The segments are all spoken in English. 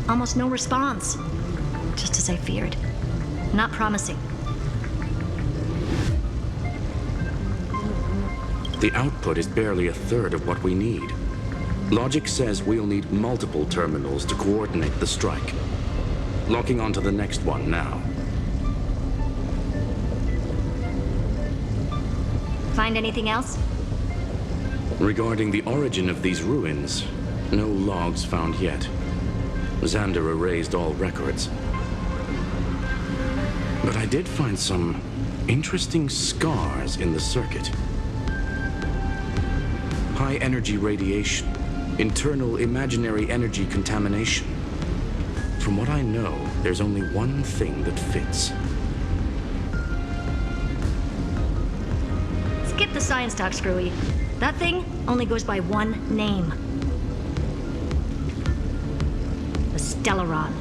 almost no response. Just as I feared. Not promising. The output is barely a third of what we need. Logic says we'll need multiple terminals to coordinate the strike. Locking onto the next one now. Find anything else? Regarding the origin of these ruins, no logs found yet. Xander erased all records. But I did find some interesting scars in the circuit. High energy radiation, internal imaginary energy contamination. From what I know, there's only one thing that fits. Skip the science talk, Screwy. That thing only goes by one name. The Stellaron.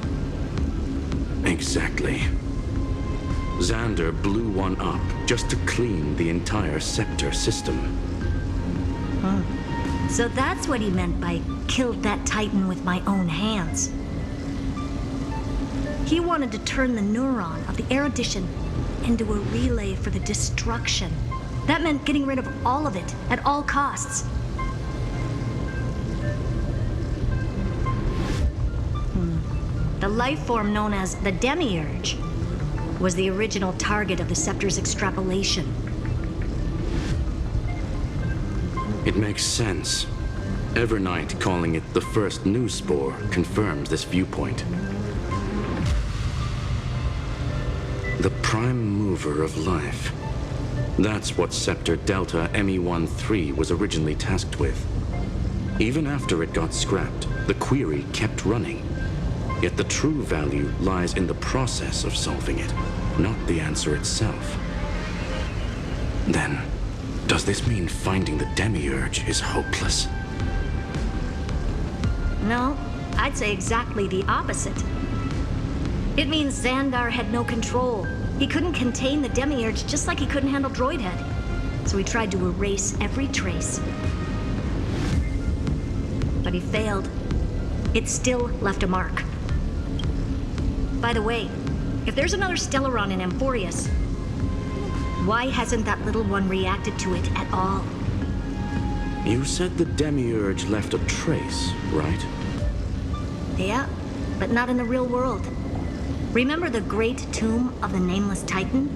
Exactly. Xander blew one up just to clean the entire scepter system. So that's what he meant by killed that Titan with my own hands. He wanted to turn the neuron of the erudition into a relay for the destruction. That meant getting rid of all of it at all costs. The life form known as the Demiurge was the original target of the Scepter's extrapolation. It makes sense. Evernight calling it the first new spore confirms this viewpoint. The prime mover of life. That's what Scepter Delta ME-13 was originally tasked with. Even after it got scrapped, the query kept running. Yet the true value lies in the process of solving it, not the answer itself. Then, does this mean finding the Demiurge is hopeless? No, I'd say exactly the opposite. It means Xandar had no control. He couldn't contain the Demiurge just like he couldn't handle Droidhead. So he tried to erase every trace. But he failed. It still left a mark. By the way, if there's another Stellaron in Amphorius, why hasn't that little one reacted to it at all? You said the Demiurge left a trace, right? Yeah, but not in the real world. Remember the great tomb of the Nameless Titan?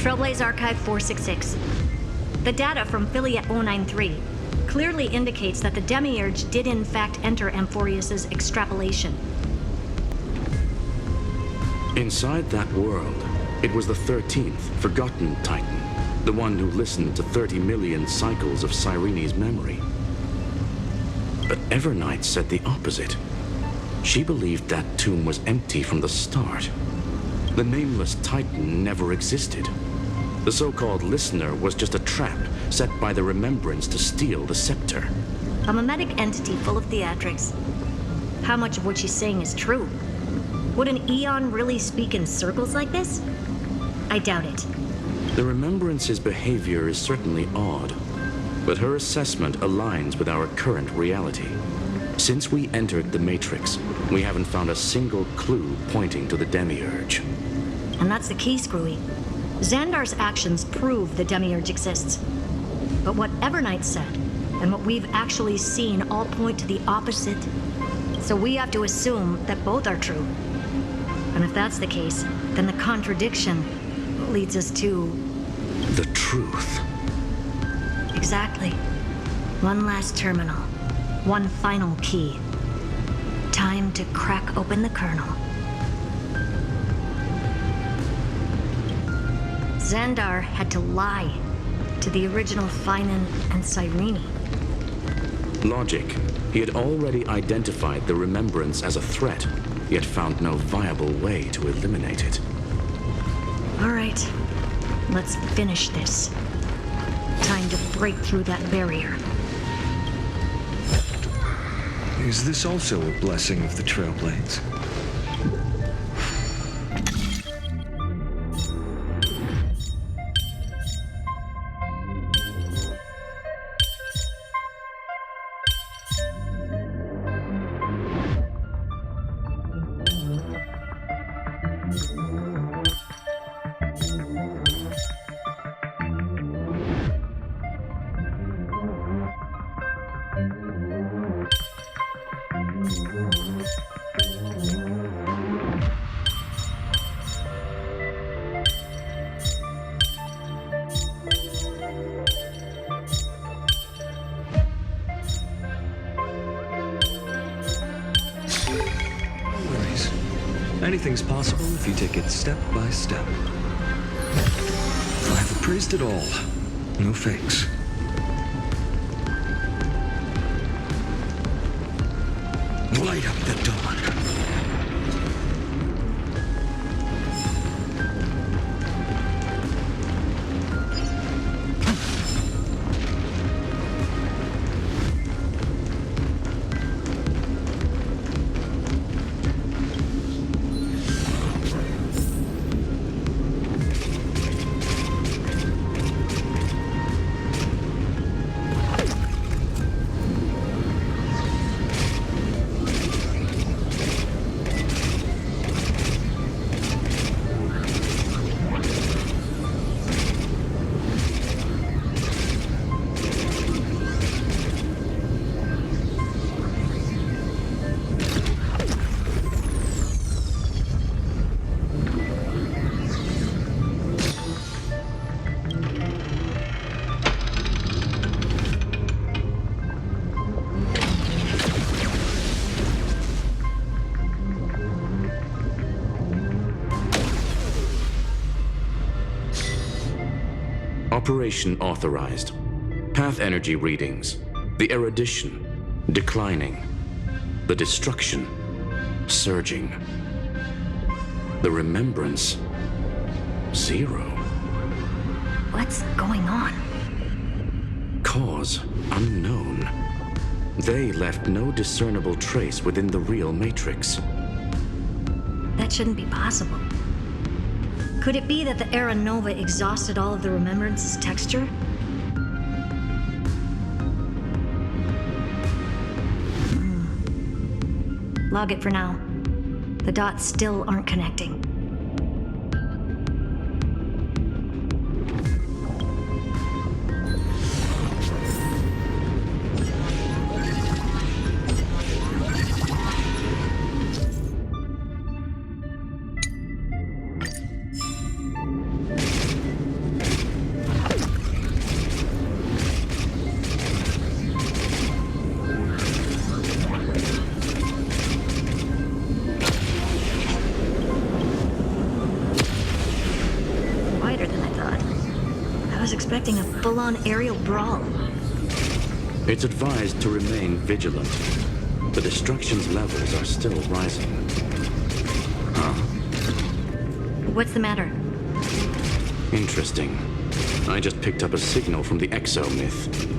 Trailblaze Archive 466. The data from Philiet 093 clearly indicates that the Demiurge did in fact enter Amphorius's extrapolation. Inside that world, it was the 13th, forgotten Titan, the one who listened to 30 million cycles of Cyrene's memory. But Evernight said the opposite. She believed that tomb was empty from the start. The Nameless Titan never existed. The so-called listener was just a trap set by the Remembrance to steal the scepter. A mimetic entity full of theatrics. How much of what she's saying is true? Would an Eon really speak in circles like this? I doubt it. The Remembrance's behavior is certainly odd, but her assessment aligns with our current reality. Since we entered the Matrix, we haven't found a single clue pointing to the Demiurge. And that's the key, Screwy. Xandar's actions prove the Demiurge exists. But what Evernight said and what we've actually seen all point to the opposite. So we have to assume that both are true. And if that's the case, then the contradiction leads us to... The truth. Exactly. One last terminal. One final key. Time to crack open the kernel. Xandar had to lie to the original Finan and Cyrene. Logic. He had already identified the remembrance as a threat, yet found no viable way to eliminate it. All right, let's finish this. Time to break through that barrier. Is this also a blessing of the Trailblaze? Anything's possible if you take it step by step. I've appraised it all. No fakes. Light up the dawn. Operation authorized. Path energy readings. The erudition declining. The destruction surging. The remembrance 0. What's going on? Cause unknown. They left no discernible trace within the real Matrix. That shouldn't be possible. Could it be that the Era Nova exhausted all of the remembrance's texture? Log it for now. The dots still aren't connecting. Expecting a full-on aerial brawl. It's advised to remain vigilant. The destruction's levels are still rising. Huh? What's the matter? Interesting. I just picked up a signal from the exo-myth.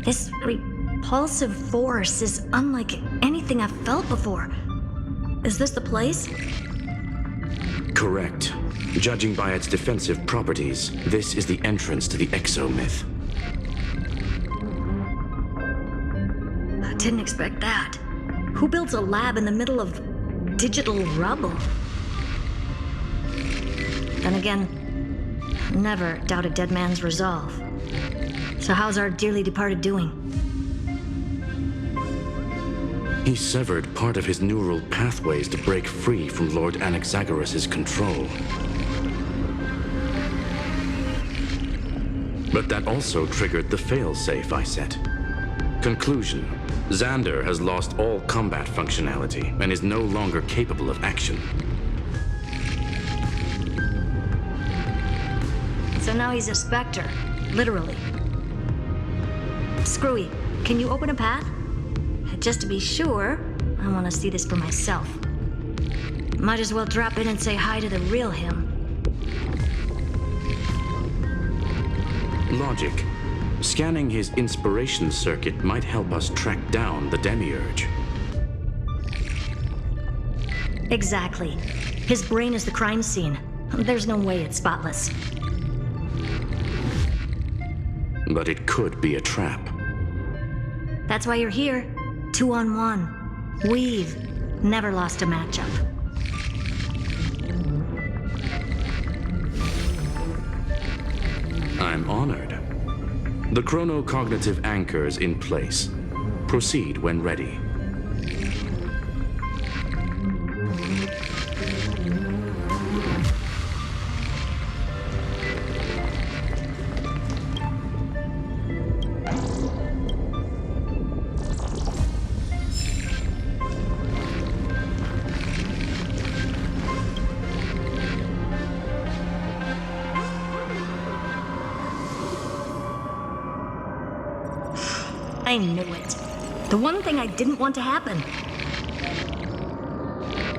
This repulsive force is unlike anything I've felt before. Is this the place? Correct. Judging by its defensive properties, this is the entrance to the exomyth. I didn't expect that. Who builds a lab in the middle of digital rubble? Then again, never doubt a dead man's resolve. So how's our dearly departed doing? He severed part of his neural pathways to break free from Lord Anaxagoras' control. But that also triggered the failsafe I set. Conclusion: Xander has lost all combat functionality and is no longer capable of action. So now he's a specter, literally. Screwy, can you open a path? Just to be sure, I want to see this for myself. Might as well drop in and say hi to the real him. Logic. Scanning his inspiration circuit might help us track down the demiurge. Exactly. His brain is the crime scene. There's no way it's spotless. But it could be a trap. That's why you're here. 2-on-1. We've never lost a matchup. I'm honored. The chronocognitive anchor's in place. Proceed when ready. I knew it. The one thing I didn't want to happen.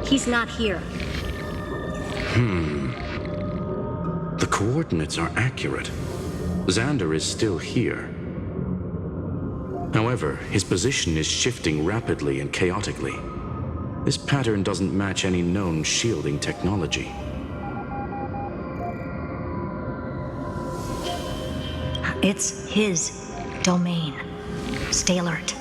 He's not here. The coordinates are accurate. Xander is still here. However, his position is shifting rapidly and chaotically. This pattern doesn't match any known shielding technology. It's his domain. Stay alert.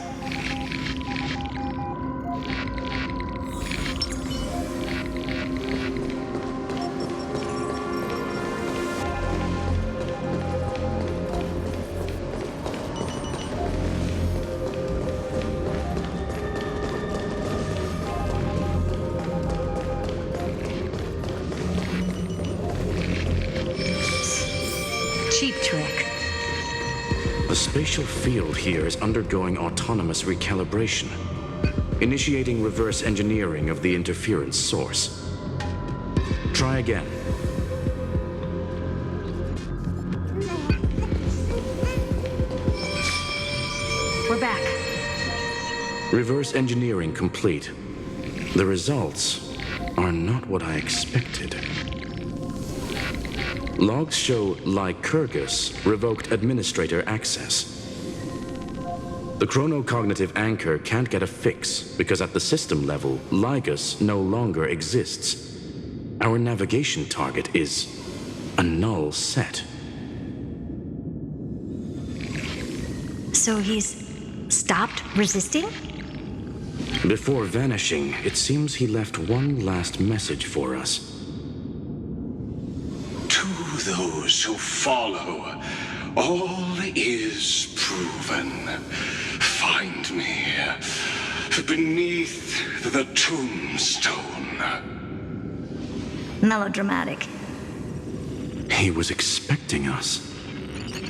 Cheap trick. The spatial field here is undergoing autonomous recalibration, initiating reverse engineering of the interference source. Try again. We're back. Reverse engineering complete. The results are not what I expected. Logs show Lycurgus revoked administrator access. The chronocognitive anchor can't get a fix because at the system level, Lygus no longer exists. Our navigation target is a null set. So he's stopped resisting? Before vanishing, it seems he left one last message for us. Those who follow, all is proven. Find me beneath the tombstone. Melodramatic. He was expecting us.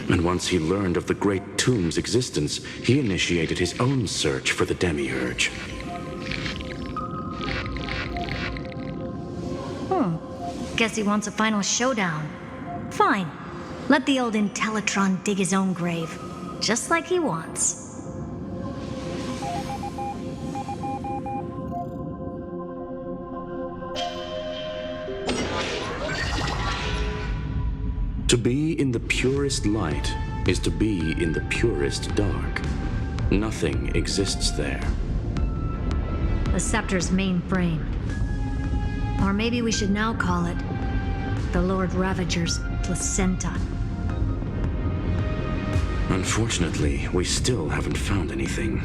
And once he learned of the Great Tomb's existence, he initiated his own search for the Demiurge. Guess he wants a final showdown. Fine. Let the old Intellitron dig his own grave. Just like he wants. To be in the purest light is to be in the purest dark. Nothing exists there. The Scepter's main frame. Or maybe we should now call it the Lord Ravager's placenta. Unfortunately, we still haven't found anything.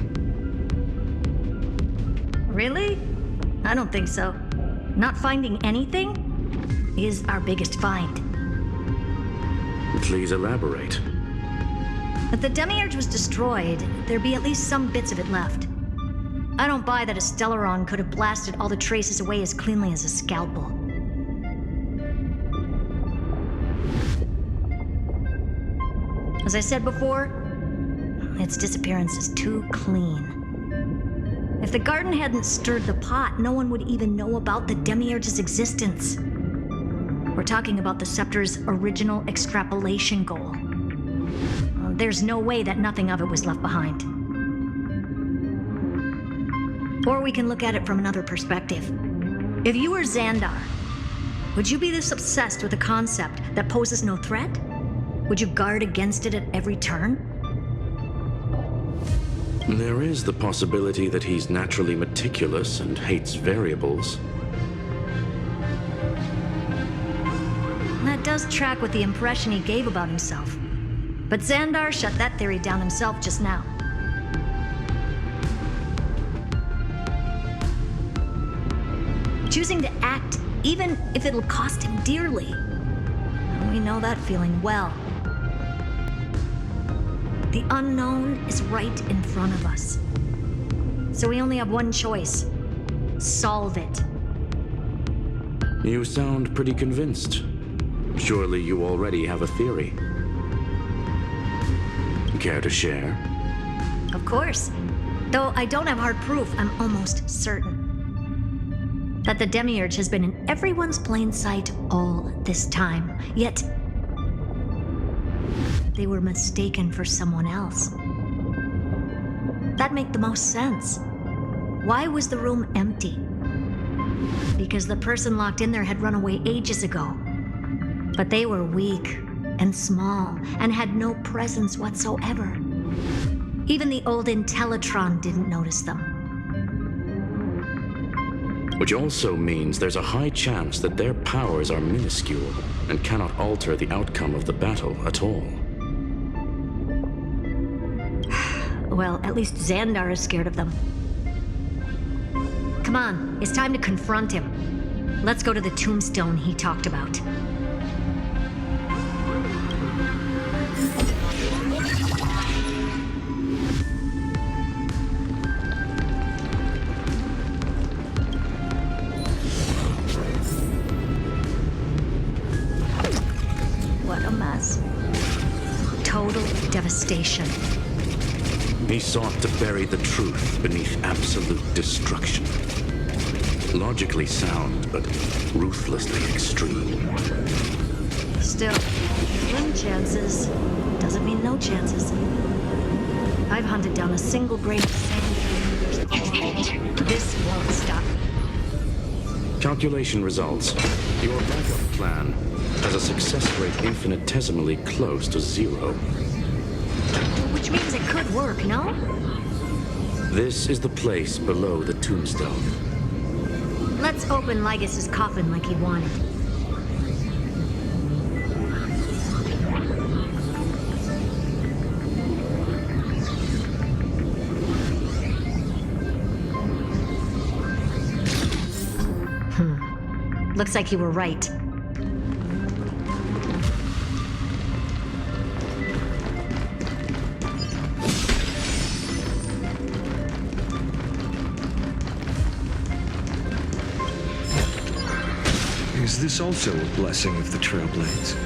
Really? I don't think so. Not finding anything is our biggest find. Please elaborate. If the Demiurge was destroyed, there'd be at least some bits of it left. I don't buy that a Stellaron could have blasted all the traces away as cleanly as a scalpel. As I said before, its disappearance is too clean. If the garden hadn't stirred the pot, no one would even know about the Demiurge's existence. We're talking about the Scepter's original extrapolation goal. There's no way that nothing of it was left behind. Or we can look at it from another perspective. If you were Xandar, would you be this obsessed with a concept that poses no threat? Would you guard against it at every turn? There is the possibility that he's naturally meticulous and hates variables. That does track with the impression he gave about himself. But Xandar shut that theory down himself just now. Choosing to act, even if it'll cost him dearly. We know that feeling well. The unknown is right in front of us. So we only have one choice. Solve it. You sound pretty convinced. Surely you already have a theory. Care to share? Of course. Though I don't have hard proof, I'm almost certain that the Demiurge has been in everyone's plain sight all this time. Yet, they were mistaken for someone else. That makes the most sense. Why was the room empty? Because the person locked in there had run away ages ago. But they were weak and small and had no presence whatsoever. Even the old Intellitron didn't notice them. Which also means there's a high chance that their powers are minuscule and cannot alter the outcome of the battle at all. Well, at least Xandar is scared of them. Come on, it's time to confront him. Let's go to the tombstone he talked about. What a mess. Total devastation. He sought to bury the truth beneath absolute destruction. Logically sound, but ruthlessly extreme. Still, slim chances doesn't mean no chances. I've hunted down a single grain of sand. This won't stop me. Calculation results. Your backup plan has a success rate infinitesimally close to 0. Which means it could work, no? This is the place below the tombstone. Let's open Lygas's coffin like he wanted. Looks like you were right. Is this also a blessing of the Trailblaze?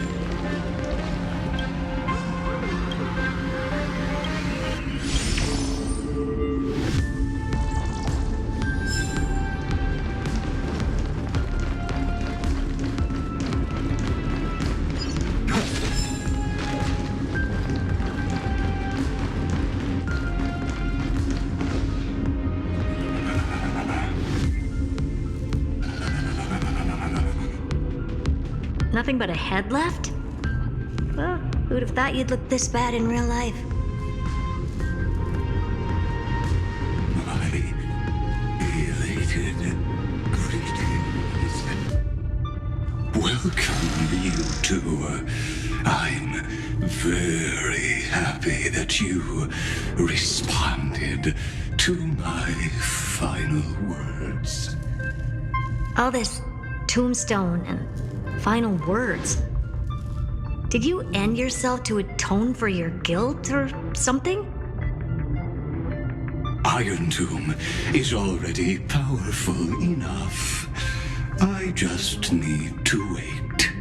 Nothing but a head left? Well, who'd have thought you'd look this bad in real life? My elated greetings. Welcome, you two. I'm very happy that you responded to my final words. All this tombstone and final words. Did you end yourself to atone for your guilt or something? Iron Tomb is already powerful enough. I just need to wait.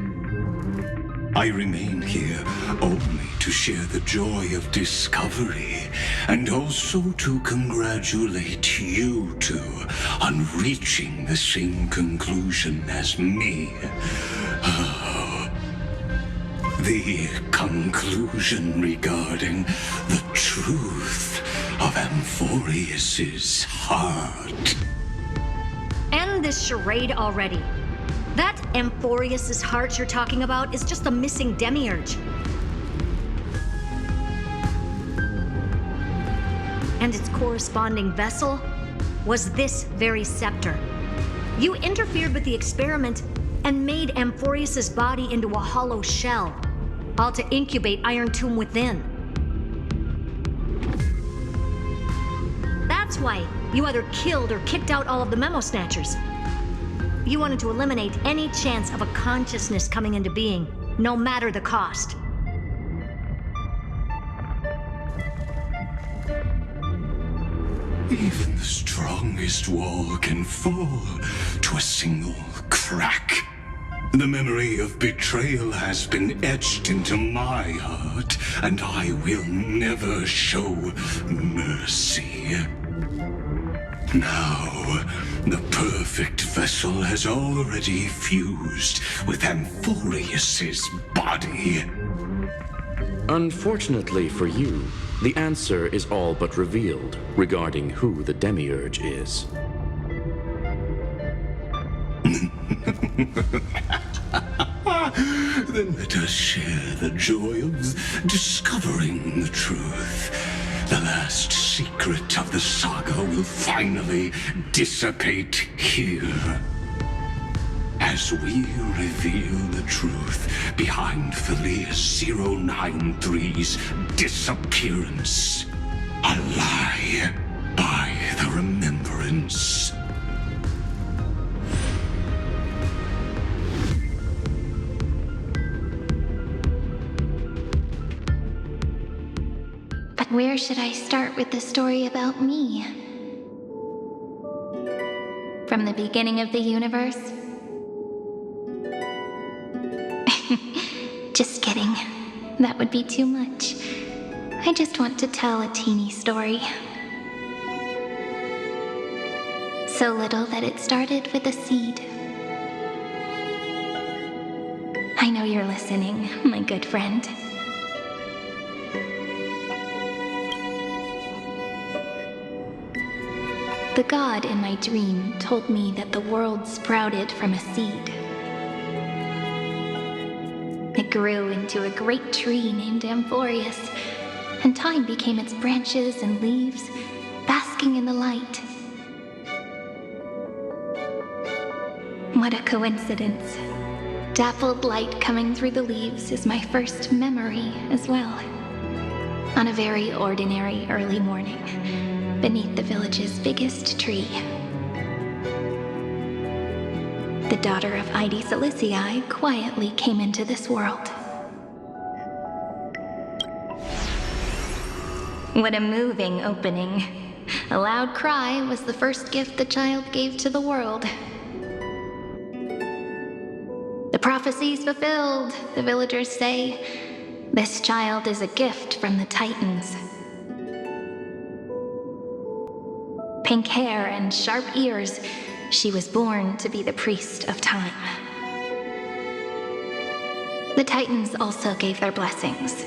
I remain here only to share the joy of discovery and also to congratulate you two on reaching the same conclusion as me. The conclusion regarding the truth of Amphorius's heart. End this charade already. That Amphorius's heart you're talking about is just a missing demiurge. And its corresponding vessel was this very scepter. You interfered with the experiment and made Amphorius's body into a hollow shell, all to incubate Iron Tomb within. That's why you either killed or kicked out all of the Memo Snatchers. You wanted to eliminate any chance of a consciousness coming into being, no matter the cost. Even the strongest wall can fall to a single crack. The memory of betrayal has been etched into my heart, and I will never show mercy. Now, the perfect vessel has already fused with Amphorius's body. Unfortunately for you, the answer is all but revealed regarding who the Demiurge is. Then let us share the joy of discovering the truth. The last secret of the saga will finally dissipate here. As we reveal the truth behind Felius 093's disappearance. A lie by the remembrance. But where should I start with the story about me? From the beginning of the universe? Just kidding. That would be too much. I just want to tell a teeny story. So little that it started with a seed. I know you're listening, my good friend. The god in my dream told me that the world sprouted from a seed. It grew into a great tree named Amphorius, and time became its branches and leaves, basking in the light. What a coincidence. Dappled light coming through the leaves is my first memory as well. On a very ordinary early morning, beneath the village's biggest tree. The daughter of Ide Silicii quietly came into this world. What a moving opening. A loud cry was the first gift the child gave to the world. The prophecy's fulfilled, the villagers say. This child is a gift from the Titans. Pink hair and sharp ears, she was born to be the priest of time. The Titans also gave their blessings.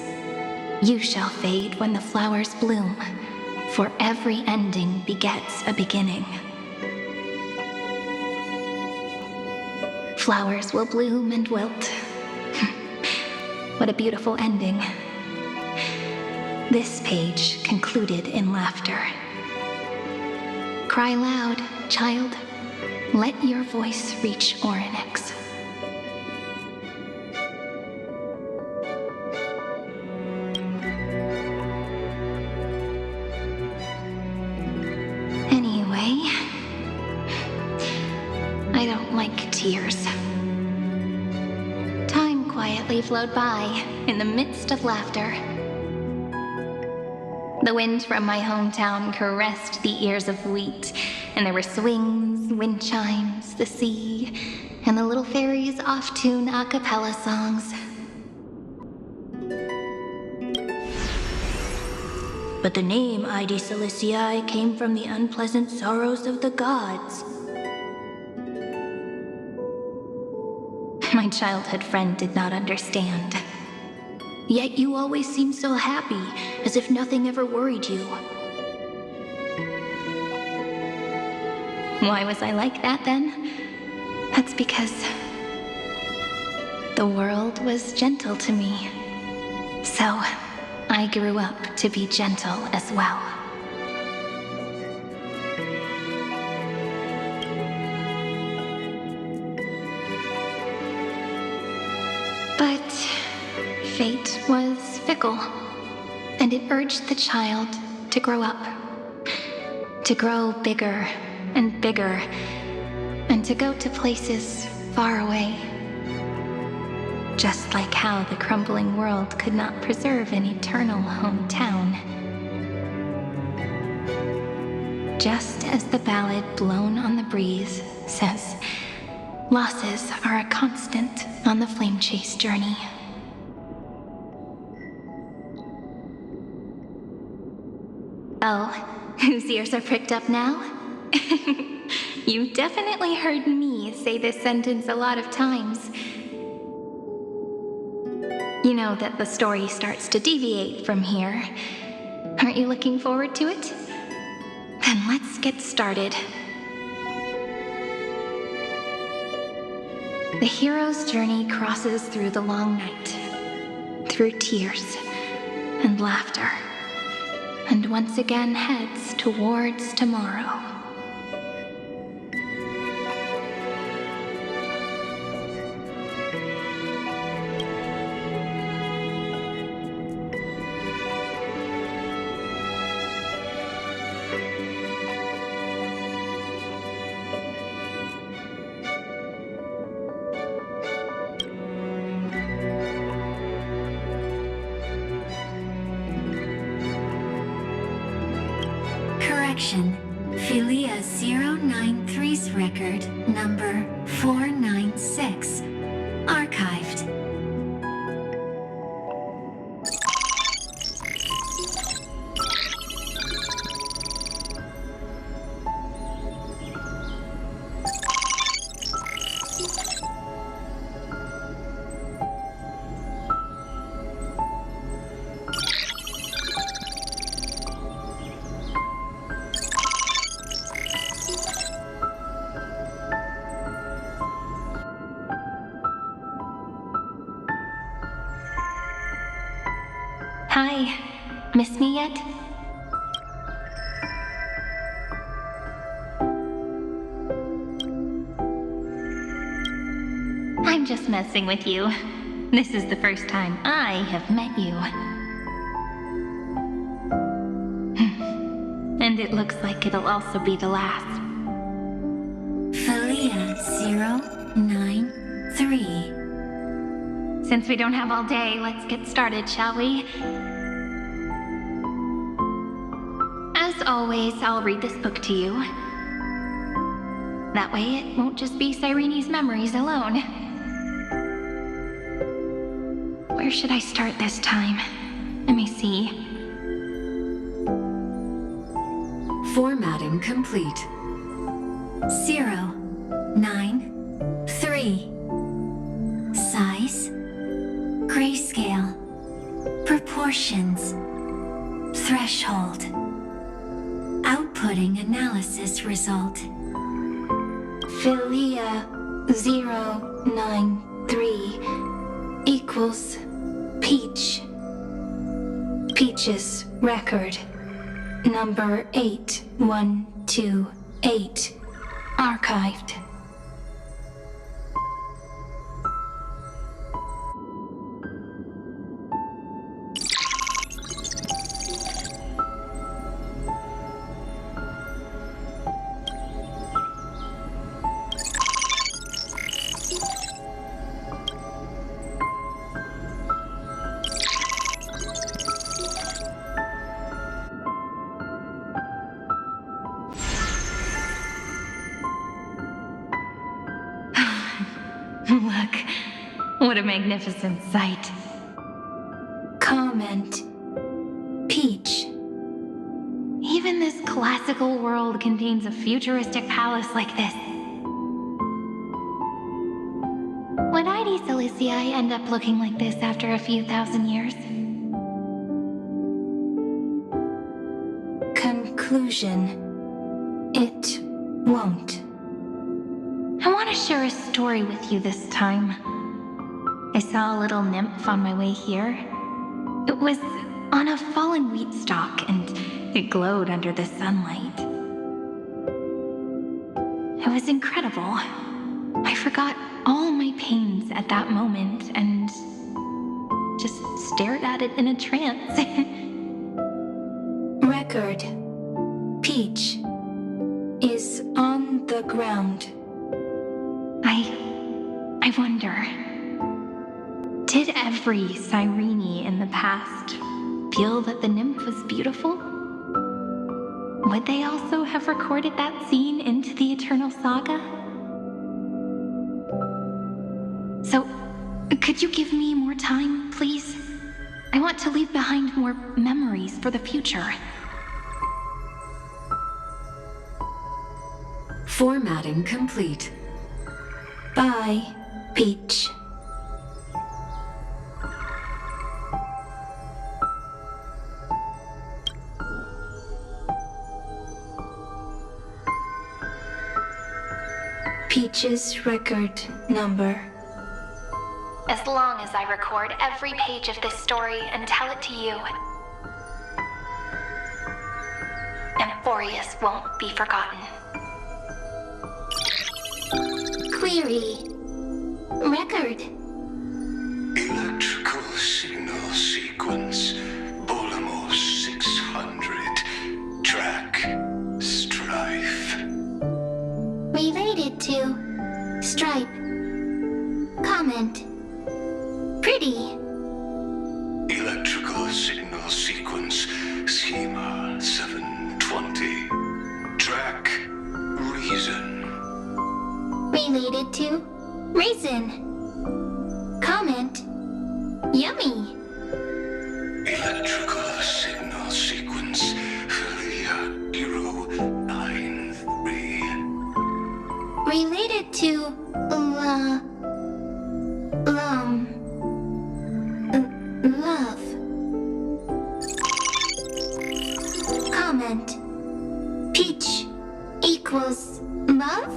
You shall fade when the flowers bloom, for every ending begets a beginning. Flowers will bloom and wilt. What a beautiful ending. This page concluded in laughter. Cry loud, child. Let your voice reach Orynyx. Anyway, I don't like tears. Time quietly flowed by in the midst of laughter. The wind from my hometown caressed the ears of wheat, and there were swings, wind chimes, the sea, and the little fairies off-tune a cappella songs. But the name Ide Silicii came from the unpleasant sorrows of the gods. My childhood friend did not understand. Yet you always seemed so happy, as if nothing ever worried you. Why was I like that then? That's because the world was gentle to me. So I grew up to be gentle as well. But fate was fickle, and it urged the child to grow up, to grow bigger and bigger, and to go to places far away. Just like how the crumbling world could not preserve an eternal hometown. Just as the ballad blown on the breeze says, losses are a constant on the flame chase journey. Oh, whose ears are pricked up now? You've definitely heard me say this sentence a lot of times. You know that the story starts to deviate from here. Aren't you looking forward to it? Then let's get started. The hero's journey crosses through the long night, through tears and laughter, and once again heads towards tomorrow. Correction. Philia 093's record, number 496. Archived. Hi, miss me yet? I'm just messing with you. This is the first time I have met you. And it looks like it'll also be the last. Philia 093. Since we don't have all day, let's get started, shall we? As always, I'll read this book to you. That way it won't just be Cyrene's memories alone. Where should I start this time? Let me see. Formatting complete. 093. Size. Grayscale. Proportions. Threshold. Outputting analysis result. Philia 093 equals Peach. Peach's record. Number 8128. Archived. Look, what a magnificent sight. Comment. Peach. Even this classical world contains a futuristic palace like this. Would ID Silicii end up looking like this after a few thousand years? Conclusion. It won't. I want to share a story with you this time. I saw a little nymph on my way here. It was on a fallen wheat stalk, and it glowed under the sunlight. It was incredible. I forgot all my pains at that moment and just stared at it in a trance. Record. Peach is on the ground. I wonder, did every Cyrene in the past feel that the nymph was beautiful? would they also have recorded that scene into the Eternal Saga? So, could you give me more time, please? I want to leave behind more memories for the future. Formatting complete. Bye, Peach. Peach's record number. As long as I record every page of this story and tell it to you, Amphorius won't be forgotten. Query. Record. Electrical signal sequence. Bolamos 600. Track. Strife. Related to Stripe. Comment. Pretty. Electrical signal sequence. Schema 720. Track. Reason. Related to Raisin. Comment. Yummy. Electrical signal sequence. Philia 093. Related to love. Comment. Peach equals love?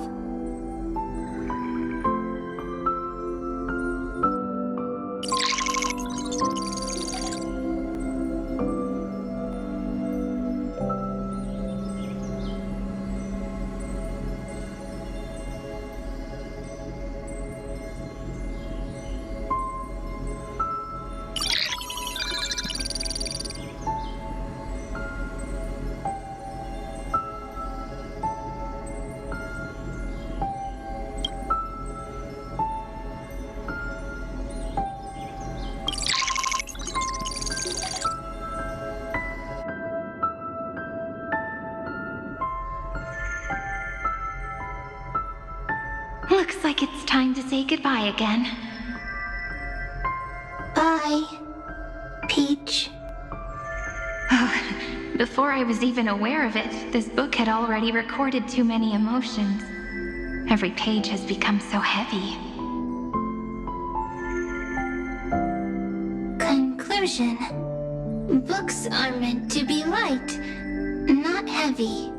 Looks like it's time to say goodbye again. Bye, Peach. Before I was even aware of it, this book had already recorded too many emotions. Every page has become so heavy. Conclusion. Books are meant to be light, not heavy.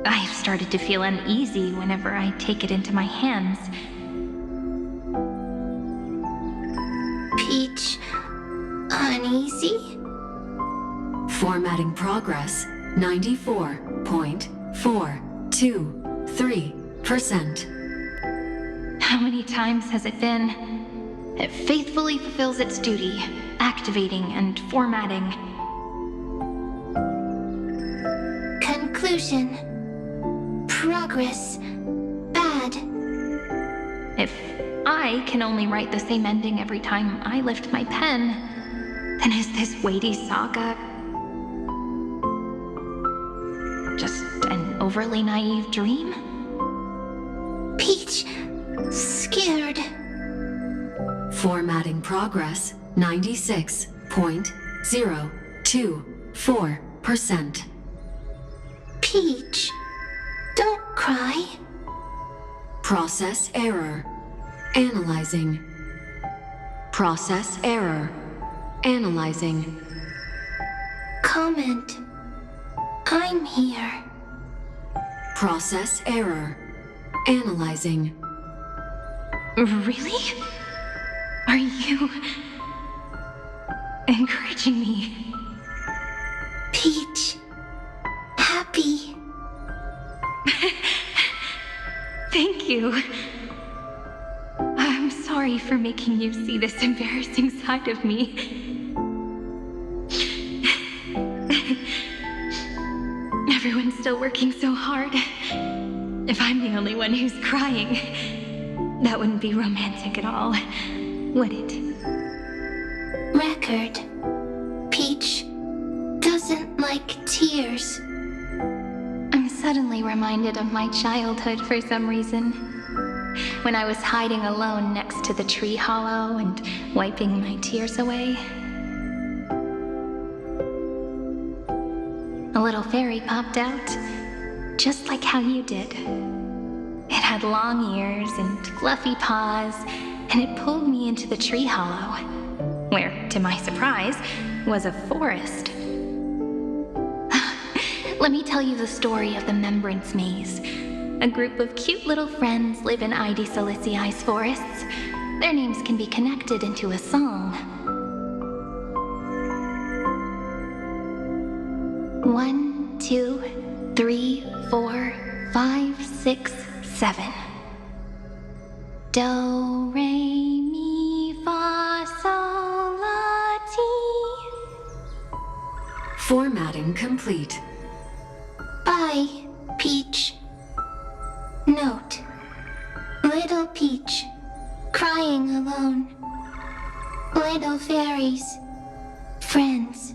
I have started to feel uneasy whenever I take it into my hands. Peach, uneasy? Formatting progress 94.423%. How many times has it been? It faithfully fulfills its duty, activating and formatting. Conclusion. Progress. Bad. If I can only write the same ending every time I lift my pen, then is this weighty saga just an overly naive dream? Peach, scared. Formatting progress 96.024%. Peach, don't cry. Process error. Analyzing. Process error. Analyzing. Comment. I'm here. Process error. Analyzing. Really? Are you encouraging me? Peach, happy. Thank you. I'm sorry for making you see this embarrassing side of me. Everyone's still working so hard. If I'm the only one who's crying, that wouldn't be romantic at all, would it? Record. Peach doesn't like tears. suddenly reminded of my childhood for some reason. When I was hiding alone next to the tree hollow and wiping my tears away. A little fairy popped out, just like how you did. It had long ears and fluffy paws, and it pulled me into the tree hollow, where, to my surprise, was a forest. Let me tell you the story of the Membrance Maze. A group of cute little friends live in ID Silicii's forests. Their names can be connected into a song. 1, 2, 3, 4, 5, 6, 7. Do, re, mi, fa, sol, la, ti. Formatting complete. Bye, Peach. Note. Little Peach, crying alone. Little fairies, friends.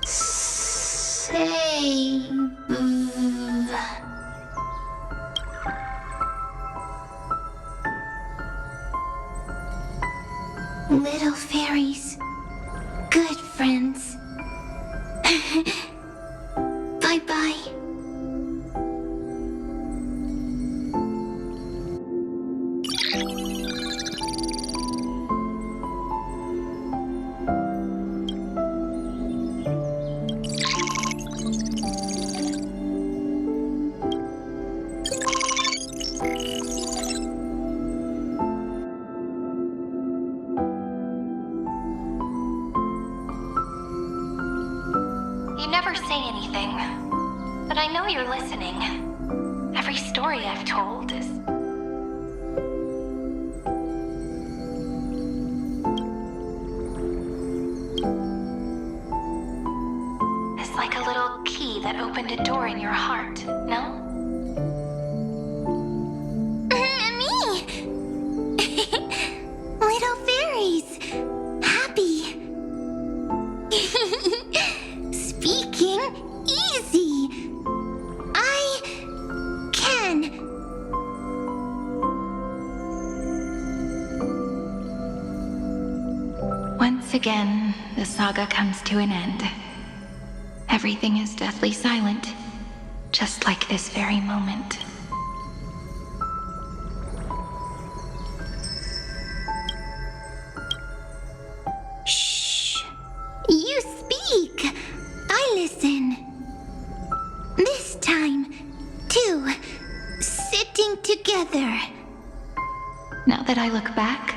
Say... Little fairies, good friends. Bye-bye. You never say anything, but I know you're listening. Every story I've told is... It's like a little key that opened a door in your heart, no? Me! Little fairies! Happy! Speaking easy! I can! Once again, the saga comes to an end. Everything is deathly silent, just like this very moment. Shh! You speak! I listen. This time, too. Sitting together. Now that I look back,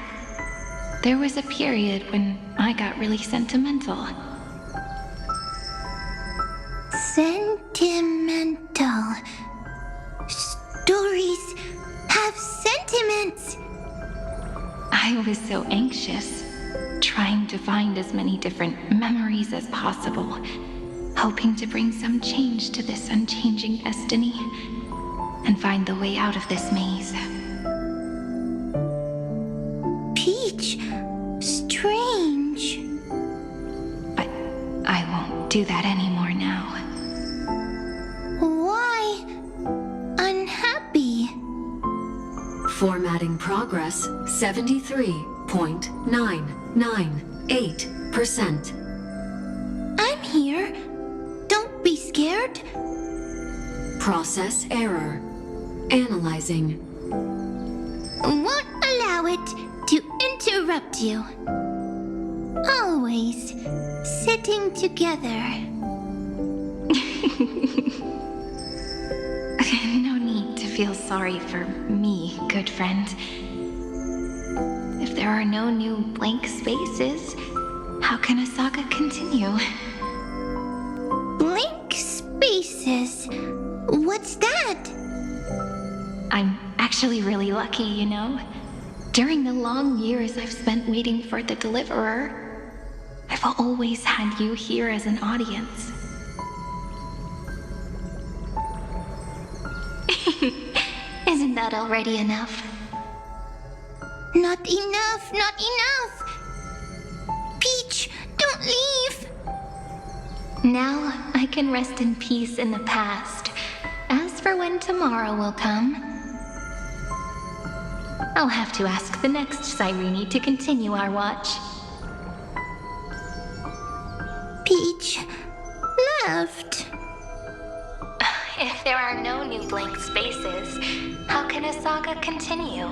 there was a period when I got really sentimental. Sentimental. Stories have sentiments. I was so anxious, trying to find as many different memories as possible, hoping to bring some change to this unchanging destiny and find the way out of this maze. Peach, strange. But I won't do that anymore now. Why unhappy? Formatting progress 73.998%. I'm here. Don't be scared. Process error. Analyzing. Won't allow it to interrupt you. Always sitting together. No need to feel sorry for me, good friend. If there are no new blank spaces, how can a saga continue? Blank spaces? What's that? I'm actually really lucky, you know? During the long years I've spent waiting for the deliverer, I've always had you here as an audience. Isn't that already enough? Not enough, not enough! Peach, don't leave! Now I can rest in peace in the past, for when tomorrow will come. I'll have to ask the next Cyrene to continue our watch. Peach left. If there are no new blank spaces, how can a saga continue?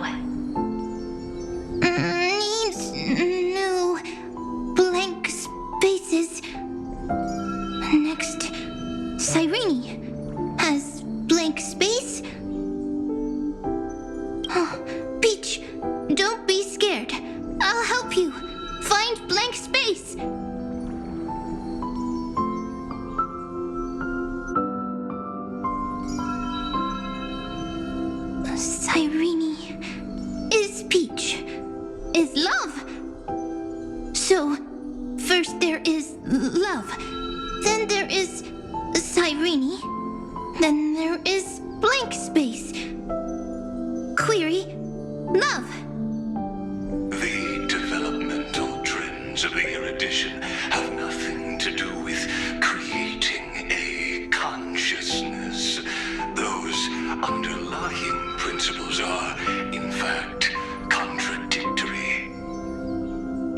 Needs new blank spaces. Next, Cyrene has blank space. Oh, Peach, don't be scared. I'll help you find blank space. Cyrene is Peach, is love. So, first there is love, then there is Cyrene, then there is blank space. Query, love. The developmental trends of the erudition have nothing to do with creating a consciousness. Those underlying principles are, in fact, contradictory.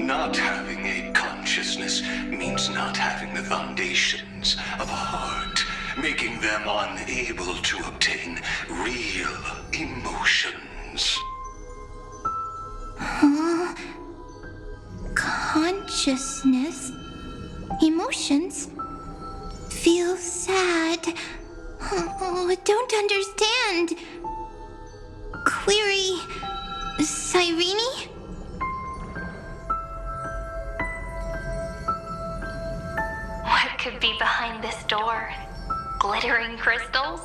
Not having a consciousness means not having the foundations of a heart, making them unable to obtain real emotions. Consciousness, emotions, feel sad. Oh, I don't understand. Query, Cyrene? What could be behind this door? Glittering crystals?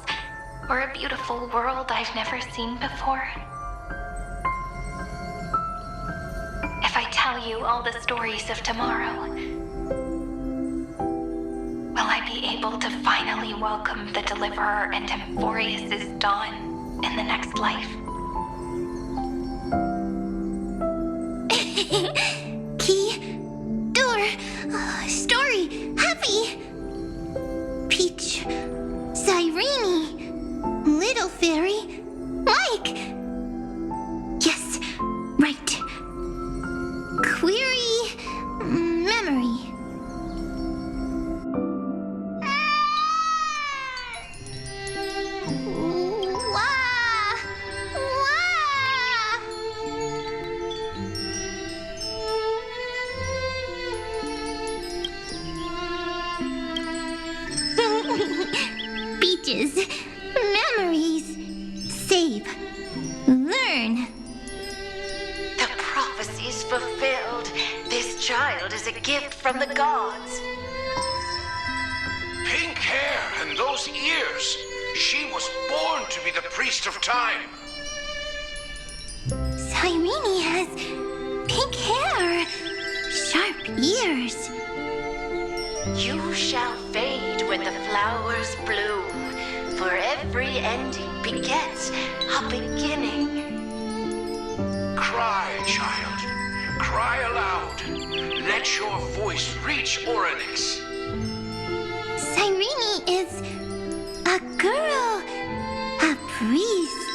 Or a beautiful world I've never seen before? If I tell you all the stories of tomorrow, will I be able to finally welcome the Deliverer and Emphorius' dawn in the next life? Key, door, story, happy. Peach, Cyrene, little fairy, like. Yes, right. Query, memory. Wah! Wah! Peaches, memories, save, learn. The prophecy's fulfilled. This child is a gift from the gods. Pink hair and those ears. She was born to be the priest of time. Cyrene has pink hair, sharp ears. You shall fade when the flowers bloom, for every ending begets a beginning. Cry, child. Cry aloud. Let your voice reach Oryx. Cyrene is a girl, a priest.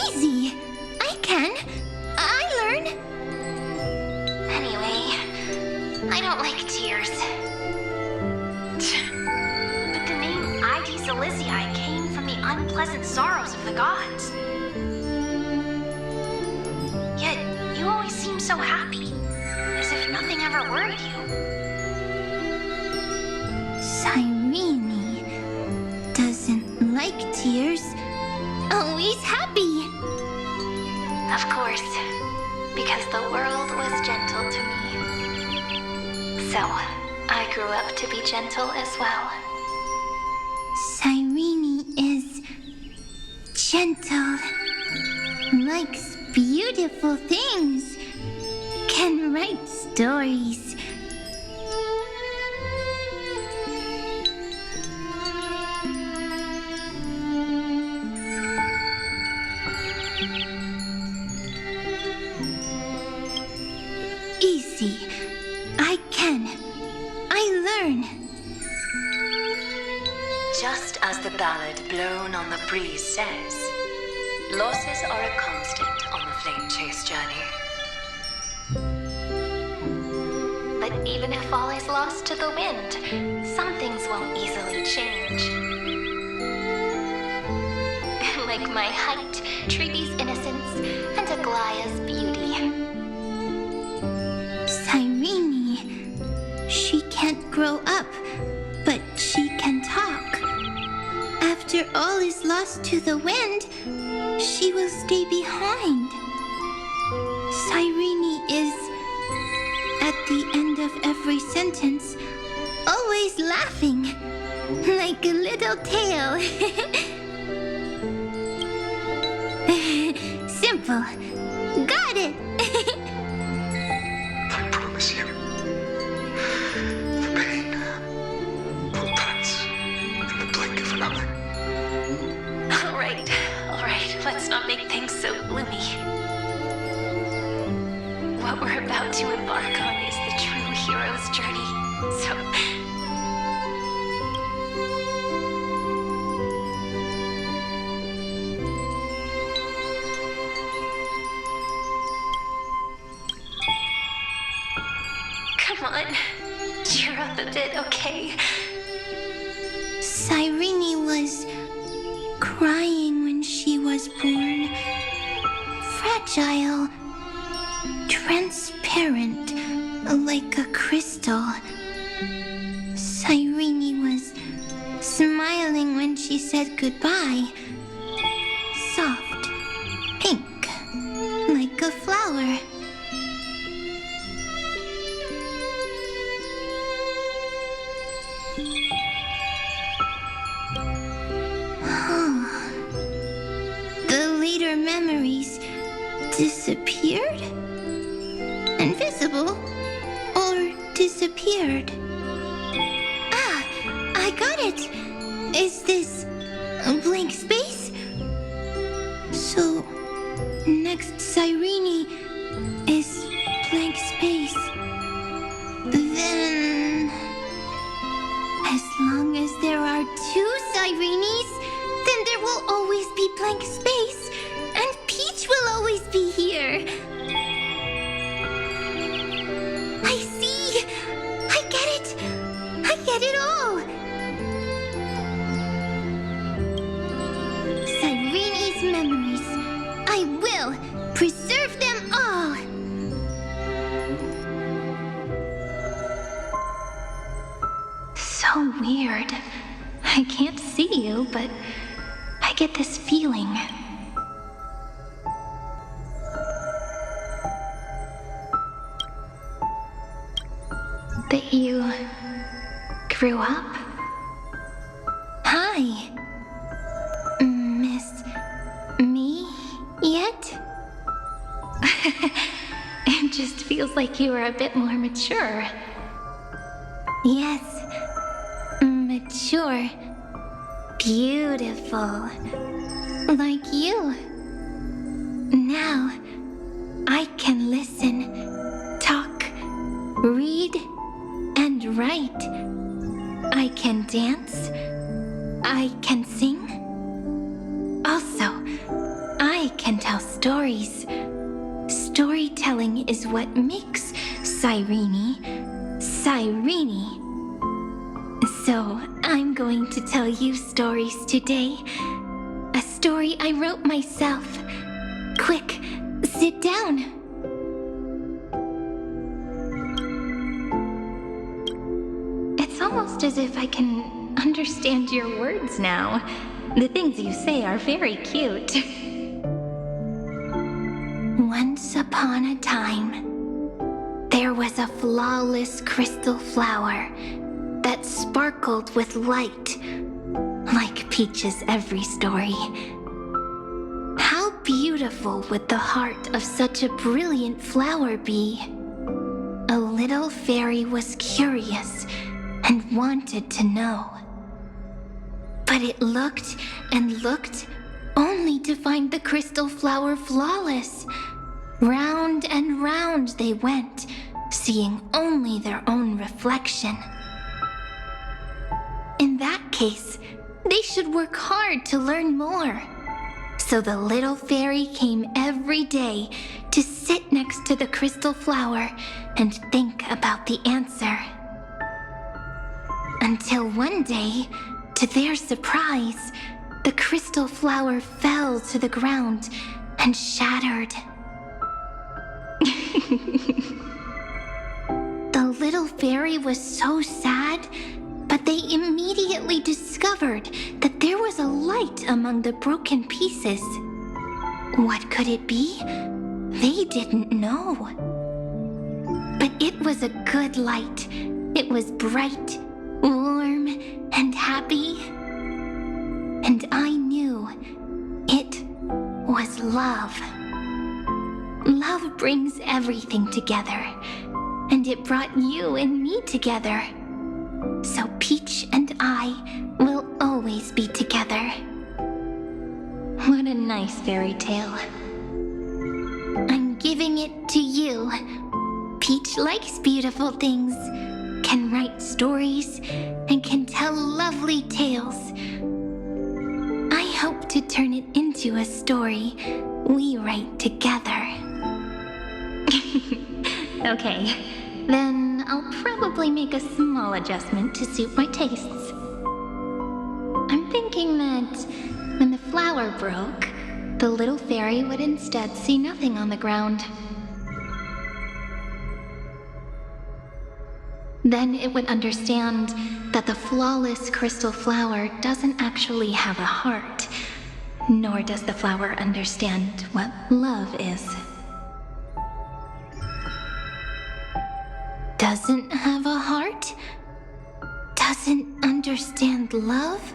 Easy. I can. I learn. Anyway, I don't like tears. But the name Id Silizii came from the unpleasant sorrows of the gods. Yet, you always seem so happy, as if nothing ever worried you. Cyrene doesn't like tears. Always happy. Of course, because the world was gentle to me. So, I grew up to be gentle as well. Cyrene is gentle, likes beautiful things, can write stories. Easy. I can. I learn. Just as the ballad blown on the breeze says, losses are a constant on the flame chase journey. But even if all is lost to the wind, some things won't easily change. Like my height, Treeby's innocence, and Aglaya's beauty. Cyrene, she can't grow up, but she can talk. After all is lost to the wind, she will stay behind. Cyrene is, at the end of every sentence, always laughing, like a little tail. Simple. Got it! I promise you, the pain will pass in the blink of an eye. All right, let's not make things so gloomy. What we're about to embark on is the true hero's journey, so... Come on, cheer up a bit, okay? Cyrene was crying when she was born. Fragile, transparent, like a crystal. Cyrene was smiling when she said goodbye. Soft, pink, like a flower. The later memories disappeared? Invisible? Or disappeared? Ah, I got it! Is this a blank space? So, next Cyrene is blank space. Then... as long as there are two Cyrenes, then there will always be blank space, and Peach will always be here. I see! I get it! I get it all! Cyrene's memories. I will preserve them all! So weird. I can't see you, but I get this feeling. That you grew up? Hi. Miss me yet? It just feels like you are a bit more mature. Yes. Mature. Beautiful. Like you. Now, I can listen, talk, read, and write. I can dance. I can sing. Also, I can tell stories. Storytelling is what makes Cyrene, Cyrene. So, I'm going to tell you stories today. A story I wrote myself. Quick, sit down. It's almost as if I can understand your words now. The things you say are very cute. Once upon a time, there was a flawless crystal flower that sparkled with light, like Peach's every story. How beautiful would the heart of such a brilliant flower be? A little fairy was curious and wanted to know. But it looked and looked only to find the crystal flower flawless. Round and round they went, seeing only their own reflection. In that case, They should work hard to learn more. So the little fairy came every day to sit next to the crystal flower and think about the answer. Until one day, to their surprise, the crystal flower fell to the ground and shattered. The little fairy was so sad, but they immediately discovered that there was a light among the broken pieces. What could it be? They didn't know. But it was a good light. It was bright, warm, and happy. And I knew it was love. Love brings everything together, and it brought you and me together. So Peach and I will always be together. What a nice fairy tale. I'm giving it to you. Peach likes beautiful things, can write stories, and can tell lovely tales. I hope to turn it into a story we write together. Okay, then I'll probably make a small adjustment to suit my tastes. I'm thinking that when the flower broke, the little fairy would instead see nothing on the ground. Then it would understand that the flawless crystal flower doesn't actually have a heart, nor does the flower understand what love is. Doesn't have a heart? Doesn't understand love?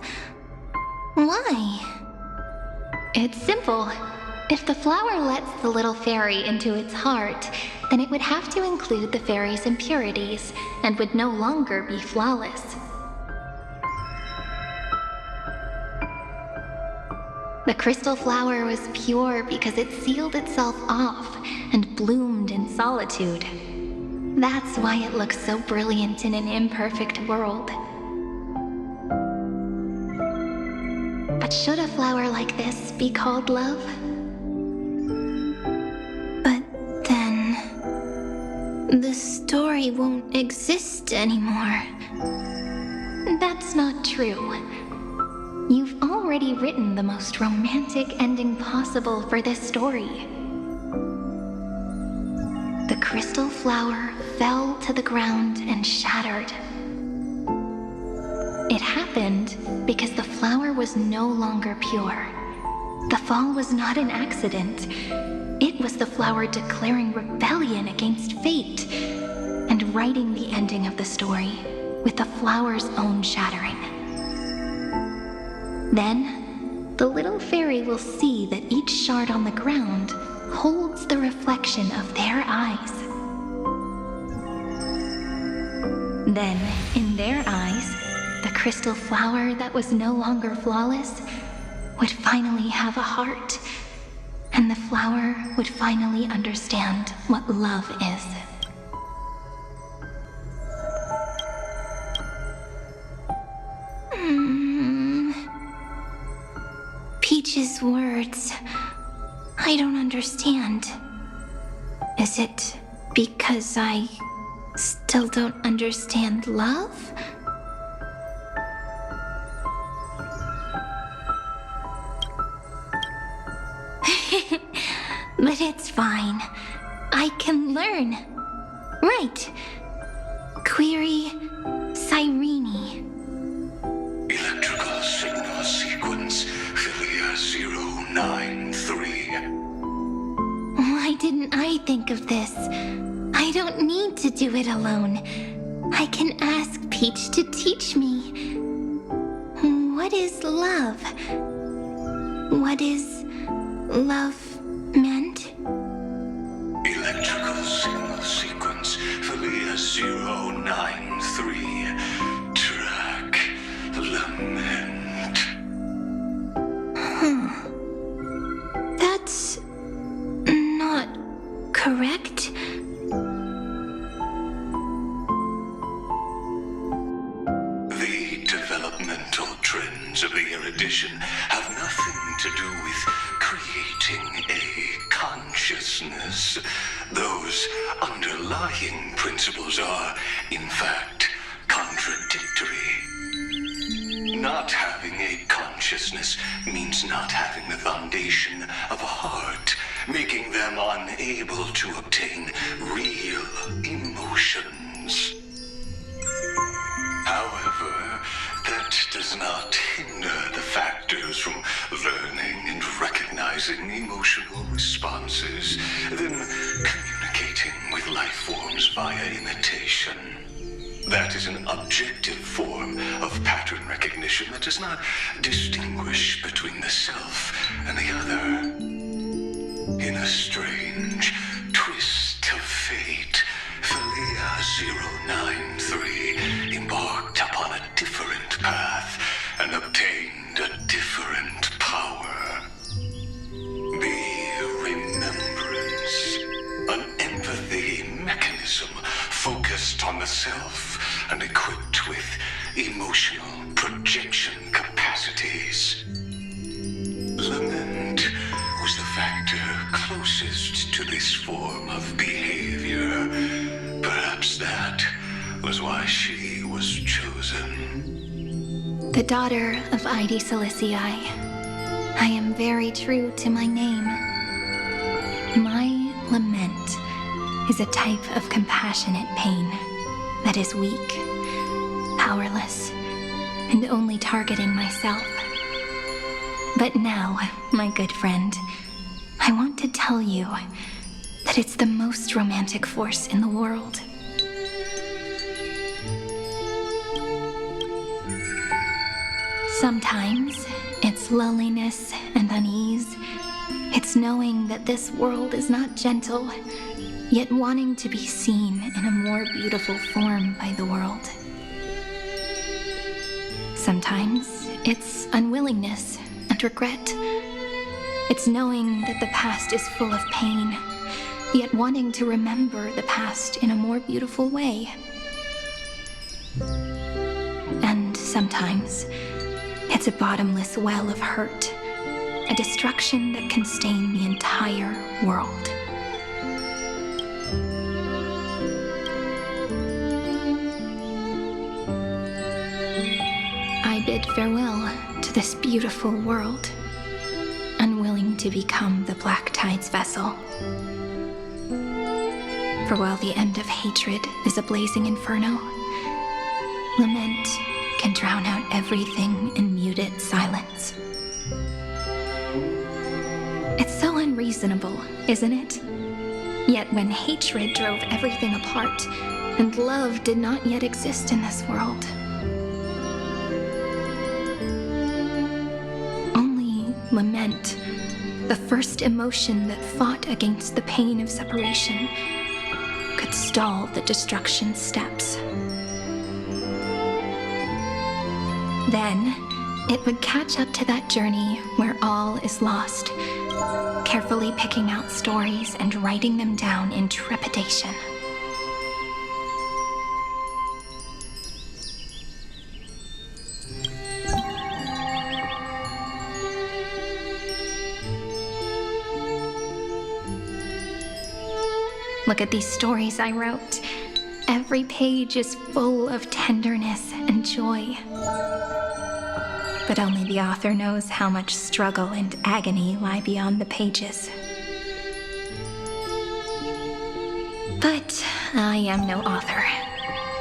Why? It's simple. If the flower lets the little fairy into its heart, then it would have to include the fairy's impurities and would no longer be flawless. The crystal flower was pure because it sealed itself off and bloomed in solitude. That's why it looks so brilliant in an imperfect world. But should a flower like this be called love? But then, the story won't exist anymore. That's not true. You've already written the most romantic ending possible for this story. The crystal flower fell to the ground and shattered. It happened because the flower was no longer pure. The fall was not an accident. It was the flower declaring rebellion against fate and writing the ending of the story with the flower's own shattering. Then, the little fairy will see that each shard on the ground holds the reflection of their eyes. Then, in their eyes, the crystal flower that was no longer flawless would finally have a heart, and the flower would finally understand what love is. Peach's words, I don't understand. Is it because I still don't understand love? But it's fine. I can learn. Right. Query Cyrene. Electrical signal sequence Philia 093. Why didn't I think of this? I don't need to do it alone. I can ask Peach to teach me. What is love? What is love meant? Electrical signal sequence Philia 093. Track lament. That's not correct. The developmental trends of the tradition have nothing to do with creating a consciousness. Those underlying principles are, in fact, contradictory. Not having a consciousness means not having the foundation of a heart, making them unable to obtain real emotions. However, that does not hinder the factors from learning and recognizing emotional responses, then communicating with life forms via imitation. That is an objective form of pattern recognition that does not distinguish between the self and the other. In a strange twist of fate, Philia 093 embarked upon a different path and obtained a different power. The remembrance, an empathy mechanism focused on the self and equipped with emotional projection capacities. Lament was the factor closest to this form of behavior. Perhaps that was why she was chosen. The daughter of Ide Silicii, I am very true to my name. My lament is a type of compassionate pain that is weak, powerless, and only targeting myself. But now, my good friend, I want to tell you that it's the most romantic force in the world. Sometimes it's loneliness and unease. It's knowing that this world is not gentle, yet wanting to be seen in a more beautiful form by the world. Sometimes it's unwillingness and regret. It's knowing that the past is full of pain, yet wanting to remember the past in a more beautiful way. And sometimes it's a bottomless well of hurt, a destruction that can stain the entire world. I bid farewell to this beautiful world, unwilling to become the Black Tide's vessel. For while the end of hatred is a blazing inferno, lament can drown out everything in muted silence. It's so unreasonable, isn't it? Yet when hatred drove everything apart, and love did not yet exist in this world, only lament, the first emotion that fought against the pain of separation, could stall the destruction steps. Then, it would catch up to that journey where all is lost, carefully picking out stories and writing them down in trepidation. Look at these stories I wrote. Every page is full of tenderness and joy. But only the author knows how much struggle and agony lie beyond the pages. But I am no author.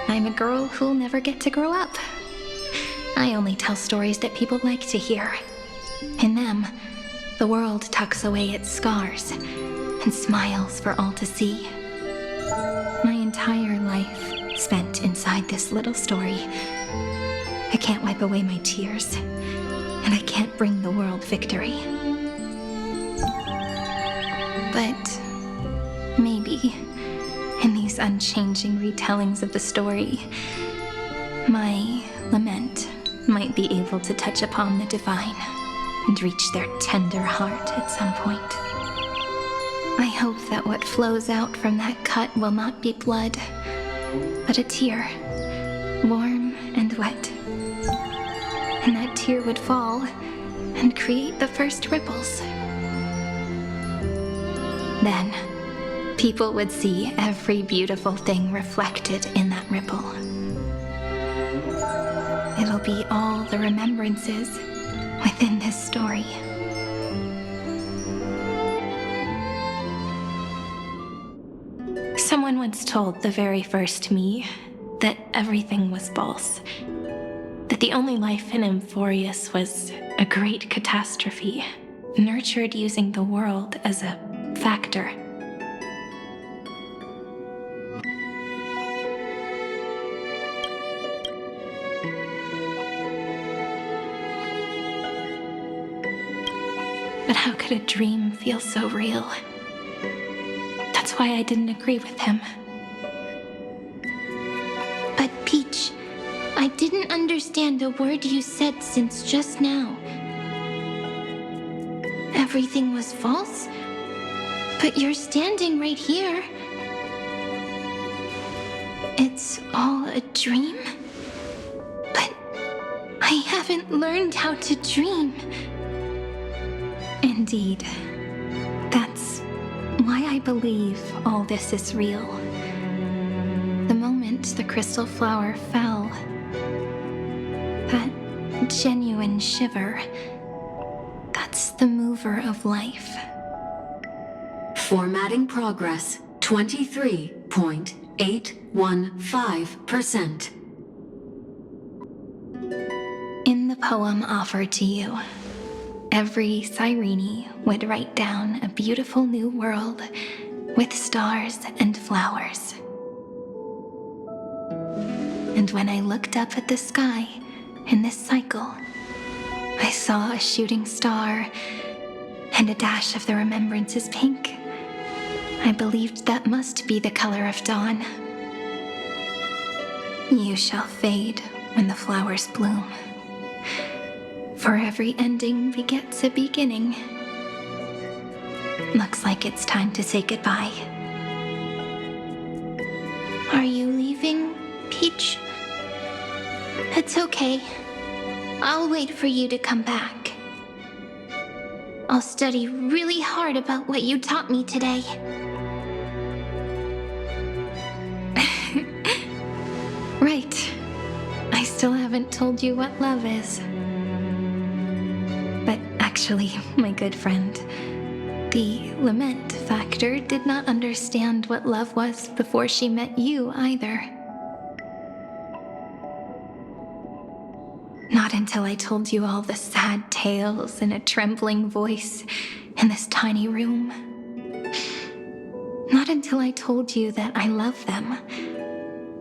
I'm a girl who'll never get to grow up. I only tell stories that people like to hear. In them, the world tucks away its scars and smiles for all to see. My entire life spent inside this little story. I can't wipe away my tears, and I can't bring the world victory. But maybe, in these unchanging retellings of the story, my lament might be able to touch upon the divine and reach their tender heart at some point. I hope that what flows out from that cut will not be blood, but a tear, warm and wet, and that tear would fall and create the first ripples. Then, people would see every beautiful thing reflected in that ripple. It'll be all the remembrances within this story. Someone once told the very first me that everything was false, that the only life in Amphorius was a great catastrophe, nurtured using the world as a factor. But how could a dream feel so real? That's why I didn't agree with him. But Peach, I didn't understand a word you said since just now. Everything was false? But you're standing right here. It's all a dream? But I haven't learned how to dream. Indeed. That's why I believe all this is real. The moment the crystal flower fell, that genuine shiver, that's the mover of life. Formatting progress 23.815%. In the poem offered to you, every Cyrene would write down a beautiful new world with stars and flowers. And when I looked up at the sky in this cycle, I saw a shooting star and a dash of the remembrances pink. I believed that must be the color of dawn. You shall fade when the flowers bloom. For every ending begets a beginning. Looks like it's time to say goodbye. Are you leaving, Peach? It's okay. I'll wait for you to come back. I'll study really hard about what you taught me today. Right. I still haven't told you what love is. But actually, my good friend, the lament factor did not understand what love was before she met you either. Not until I told you all the sad tales in a trembling voice in this tiny room. Not until I told you that I love them,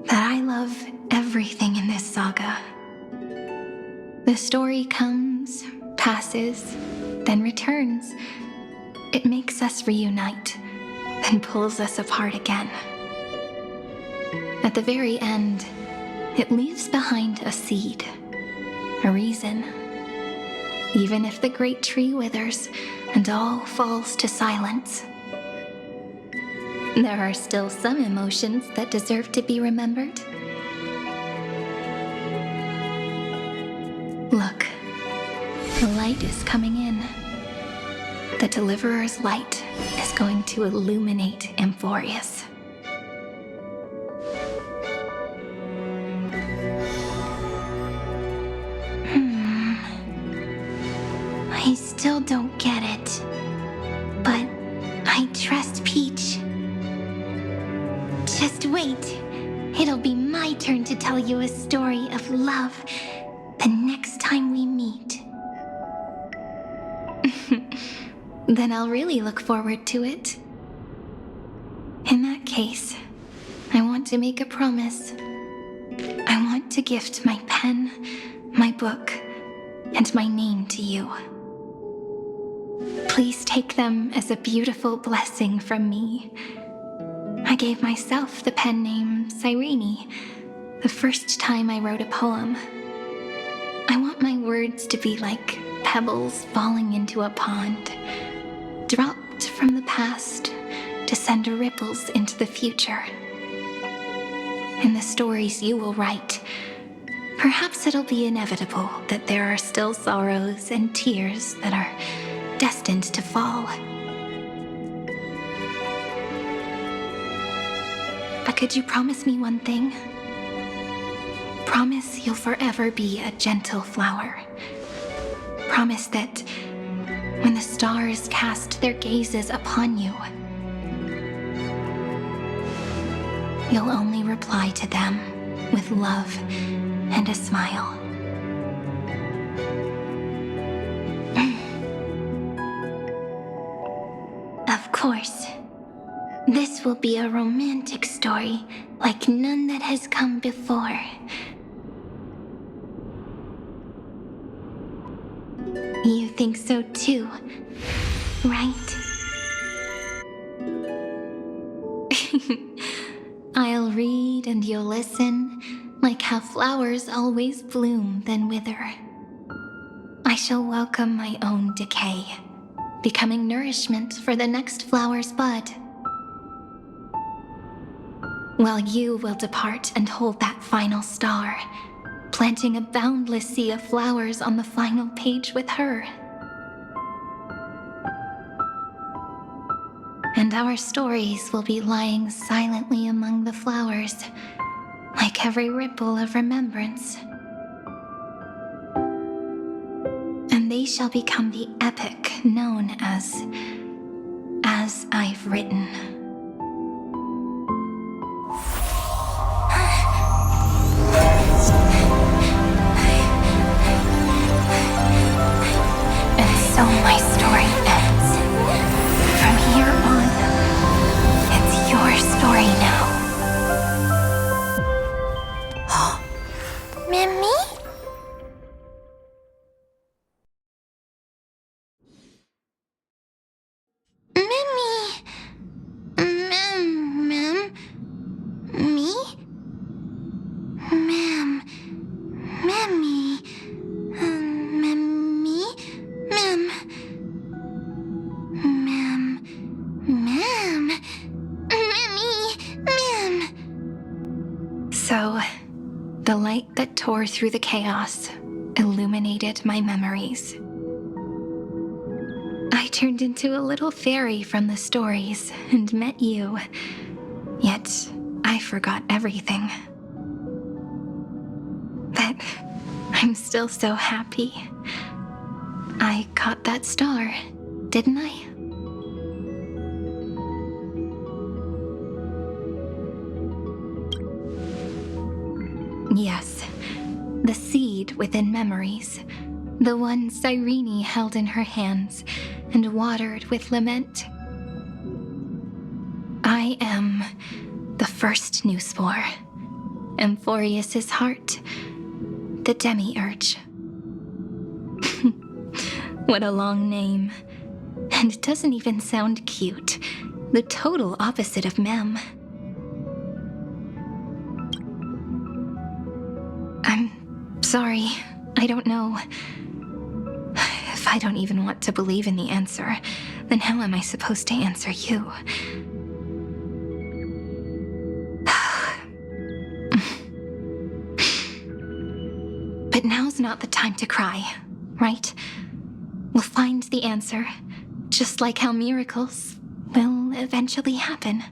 that I love everything in this saga. The story comes, passes, then returns. It makes us reunite, then pulls us apart again. At the very end, it leaves behind a seed, a reason. Even if the great tree withers and all falls to silence, there are still some emotions that deserve to be remembered. Look, the light is coming in. The Deliverer's light is going to illuminate Amphorius. I still don't get it. But I trust Peach. Just wait. It'll be my turn to tell you a story of love the next time we meet. Then I'll really look forward to it. In that case, I want to make a promise. I want to gift my pen, my book, and my name to you. Please take them as a beautiful blessing from me. I gave myself the pen name Cyrene the first time I wrote a poem. I want my words to be like pebbles falling into a pond, dropped from the past to send ripples into the future. In the stories you will write, Perhaps it'll be inevitable that there are still sorrows and tears that are destined to fall. But could you promise me one thing? Promise you'll forever be a gentle flower. Promise that when the stars cast their gazes upon you, you'll only reply to them with love and a smile. Of course, this will be a romantic story like none that has come before. You think so too, right? I'll read and you'll listen, like how flowers always bloom then wither. I shall welcome my own decay, becoming nourishment for the next flower's bud. While you will depart and hold that final star, planting a boundless sea of flowers on the final page with her. And our stories will be lying silently among the flowers, like every ripple of remembrance. And they shall become the epic known as I've Written. And so my story ends. From here on, it's your story now. Mimi? Mimi? Ma'am? Me? Ma'am. Mimi? Mimi? Ma'am. Ma'am. Ma'am. Mimi? Ma'am. So, the light that tore through the chaos illuminated my memories. I turned into a little fairy from the stories and met you, yet I forgot everything. But I'm still so happy. I caught that star, didn't I? Yes, the seed within memories, the one Cyrene held in her hands and watered with lament. I am the first new spore, Amphorius's heart, the demiurge. What a long name. And it doesn't even sound cute. The total opposite of Mem. I'm sorry. I don't know. If I don't even want to believe in the answer, then how am I supposed to answer you? But now's not the time to cry, right? We'll find the answer, just like how miracles will eventually happen.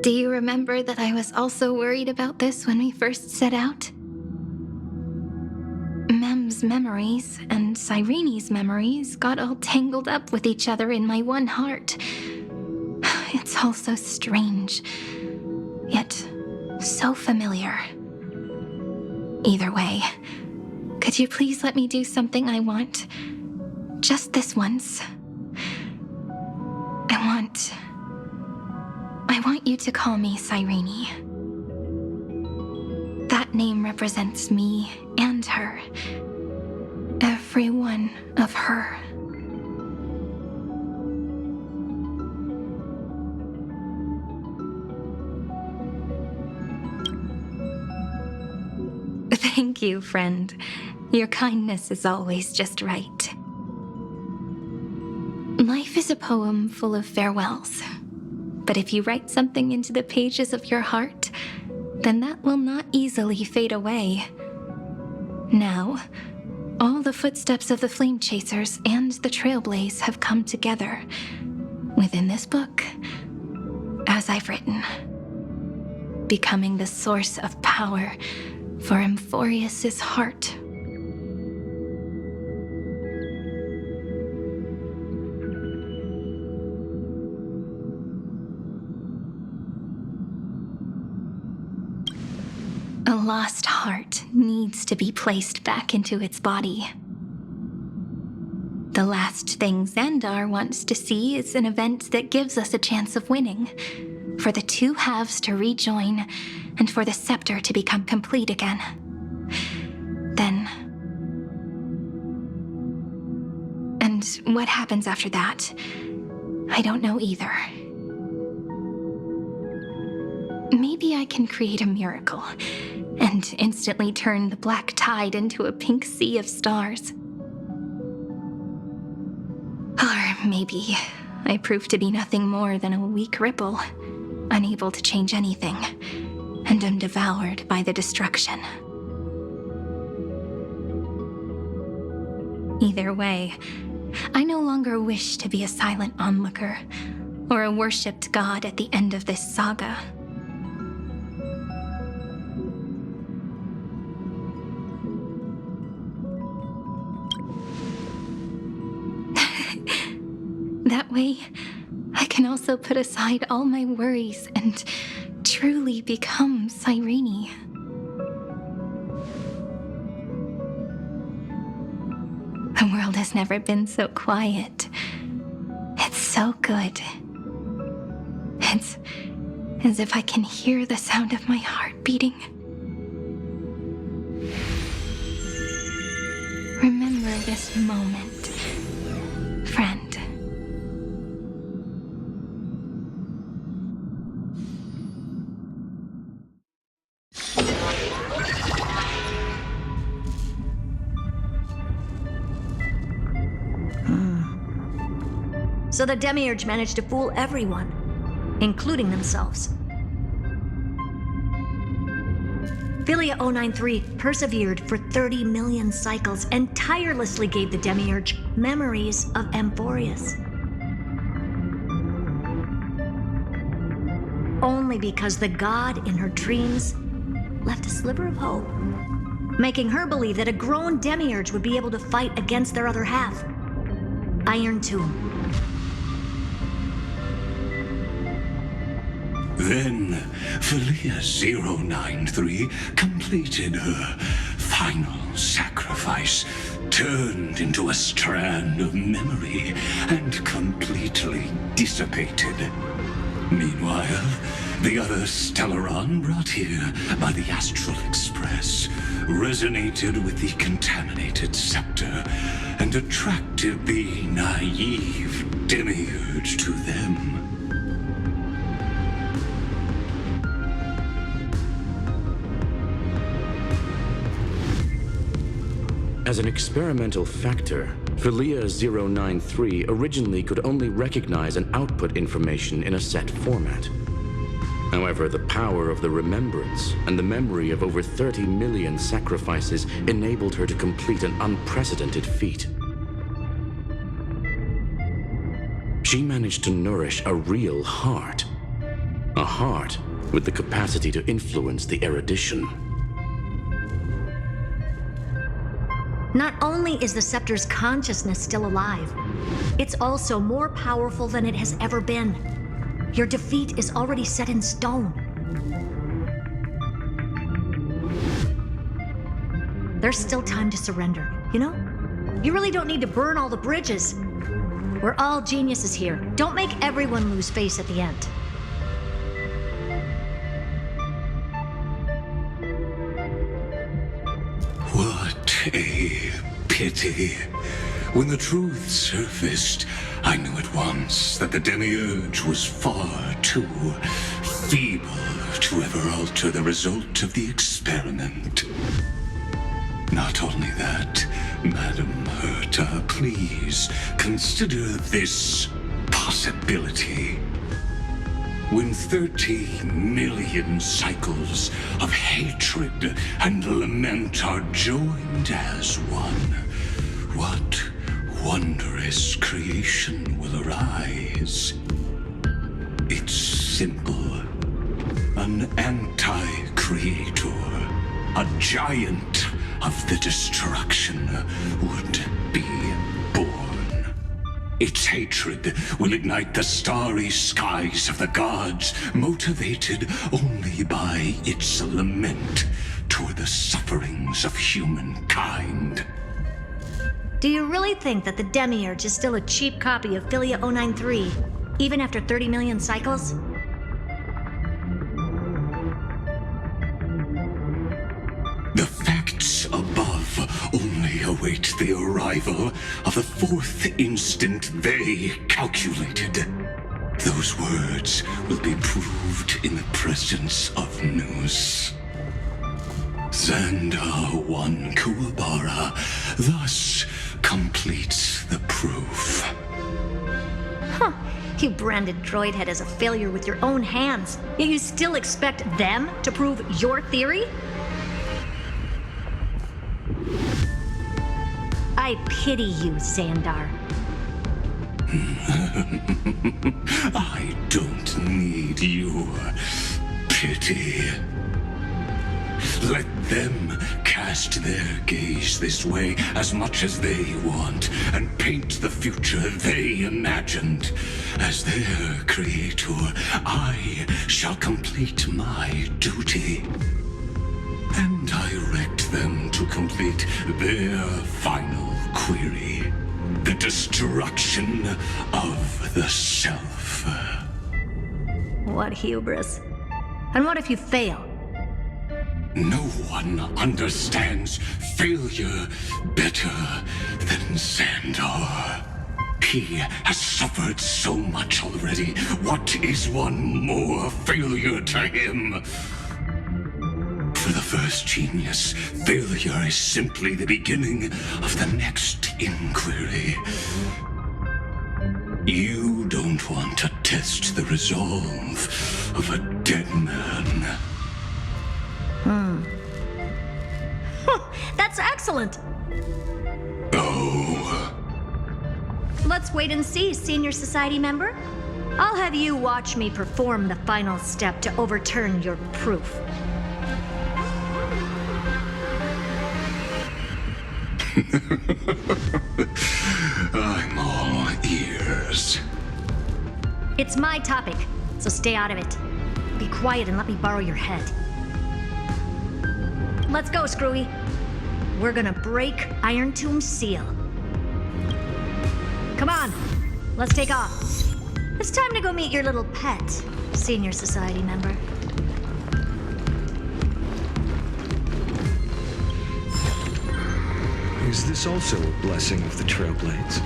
Do you remember that I was also worried about this when we first set out? Mem's memories and Cyrene's memories got all tangled up with each other in my one heart. It's all so strange, yet so familiar. Either way, could you please let me do something I want? Just this once. I want you to call me Cyrene. That name represents me and her. Every one of her. Thank you, friend. Your kindness is always just right. Life is is a poem full of farewells. But if you write something into the pages of your heart, then that will not easily fade away. Now, all the footsteps of the Flame Chasers and the Trailblaze have come together within this book, as I've written, becoming the source of power for Emphorius's heart. A lost heart needs to be placed back into its body. The last thing Xandar wants to see is an event that gives us a chance of winning, for the two halves to rejoin, and for the scepter to become complete again. Then... And what happens after that, I don't know either. Maybe I can create a miracle and instantly turn the black tide into a pink sea of stars. Or maybe I prove to be nothing more than a weak ripple, unable to change anything, and am devoured by the destruction. Either way, I no longer wish to be a silent onlooker, or a worshipped god at the end of this saga. That way, I can also put aside all my worries and truly become Cyrene. The world has never been so quiet. It's so good. It's as if I can hear the sound of my heart beating. Remember this moment, friend. So the Demiurge managed to fool everyone, including themselves. Philia 093 persevered for 30 million cycles and tirelessly gave the Demiurge memories of Emphorius. Only because the god in her dreams left a sliver of hope, making her believe that a grown Demiurge would be able to fight against their other half, Iron Tomb. Then, Philia 093 completed her final sacrifice, turned into a strand of memory, and completely dissipated. Meanwhile, the other Stellaron brought here by the Astral Express resonated with the contaminated scepter and attracted the naive Demiurge to them. As an experimental factor, Philia 093 originally could only recognize and output information in a set format. However, the power of the remembrance and the memory of over 30 million sacrifices enabled her to complete an unprecedented feat. She managed to nourish a real heart. A heart with the capacity to influence the erudition. Not only is the Scepter's consciousness still alive, it's also more powerful than it has ever been. Your defeat is already set in stone. There's still time to surrender, you know? You really don't need to burn all the bridges. We're all geniuses here. Don't make everyone lose face at the end. What a pity. When the truth surfaced, I knew at once that the Demiurge was far too feeble to ever alter the result of the experiment. Not only that, Madam Herta, please consider this possibility. When 30 million cycles of hatred and lament are joined as one, what wondrous creation will arise? It's simple. An anti-creator, a giant of the destruction would be born. Its hatred will ignite the starry skies of the gods, motivated only by its lament toward the sufferings of humankind. Do you really think that the Demiurge is still a cheap copy of Philia 093, even after 30 million cycles? The facts above only await the arrival of the fourth instant they calculated. Those words will be proved in the presence of news. Xandar 1 Kuwabara thus completes the proof. Huh. You branded Droidhead as a failure with your own hands, yet you still expect them to prove your theory? I pity you, Xandar. I don't need your pity. Let them cast their gaze this way as much as they want and paint the future they imagined. As their creator, I shall complete my duty and direct them to complete their final query. The destruction of the self. What hubris. And what if you fail? No one understands failure better than Xandar. He has suffered so much already. What is one more failure to him? For the first genius, failure is simply the beginning of the next inquiry. You don't want to test the resolve of a dead man. That's excellent! Oh. Let's wait and see, Senior Society member. I'll have you watch me perform the final step to overturn your proof. I'm all ears. It's my topic, so stay out of it. Be quiet and let me borrow your head. Let's go, Screwy. We're gonna break Iron Tomb's seal. Come on, let's take off. It's time to go meet your little pet, Senior Society member. Is this also a blessing of the Trailblades?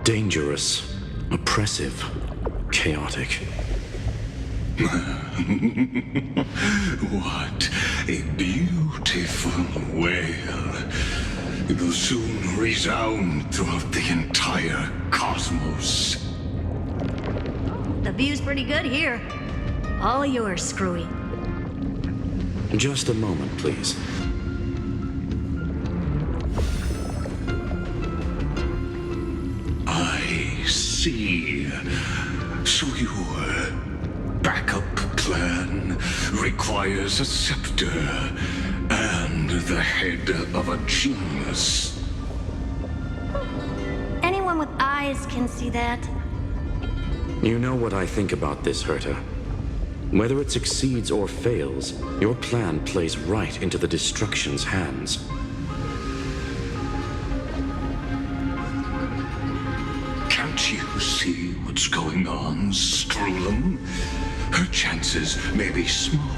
Dangerous, oppressive, chaotic. What a beautiful wail. It will soon resound throughout the entire cosmos. The view's pretty good here. All yours, Screwy. Just a moment, please. I see. So your backup plan requires a scepter and the head of a genius. Anyone with eyes can see that. You know what I think about this, Herta. Whether it succeeds or fails, your plan plays right into the destruction's hands. what's going on, Strulum. Her chances may be small,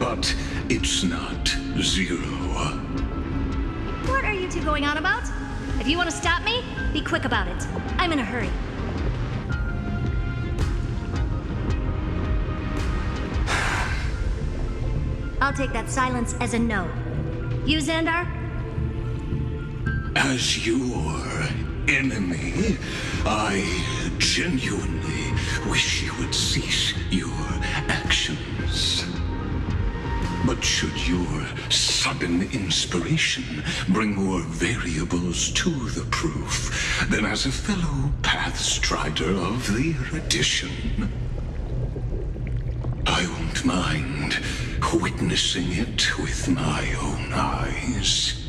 but it's not zero. What are you two going on about? If you want to stop me, be quick about it. I'm in a hurry. I'll take that silence as a no. You, Xandar? As your enemy, I genuinely wish you would cease your actions. But should your sudden inspiration bring more variables to the proof, then as a fellow Pathstrider of the Erudition, I won't mind witnessing it with my own eyes.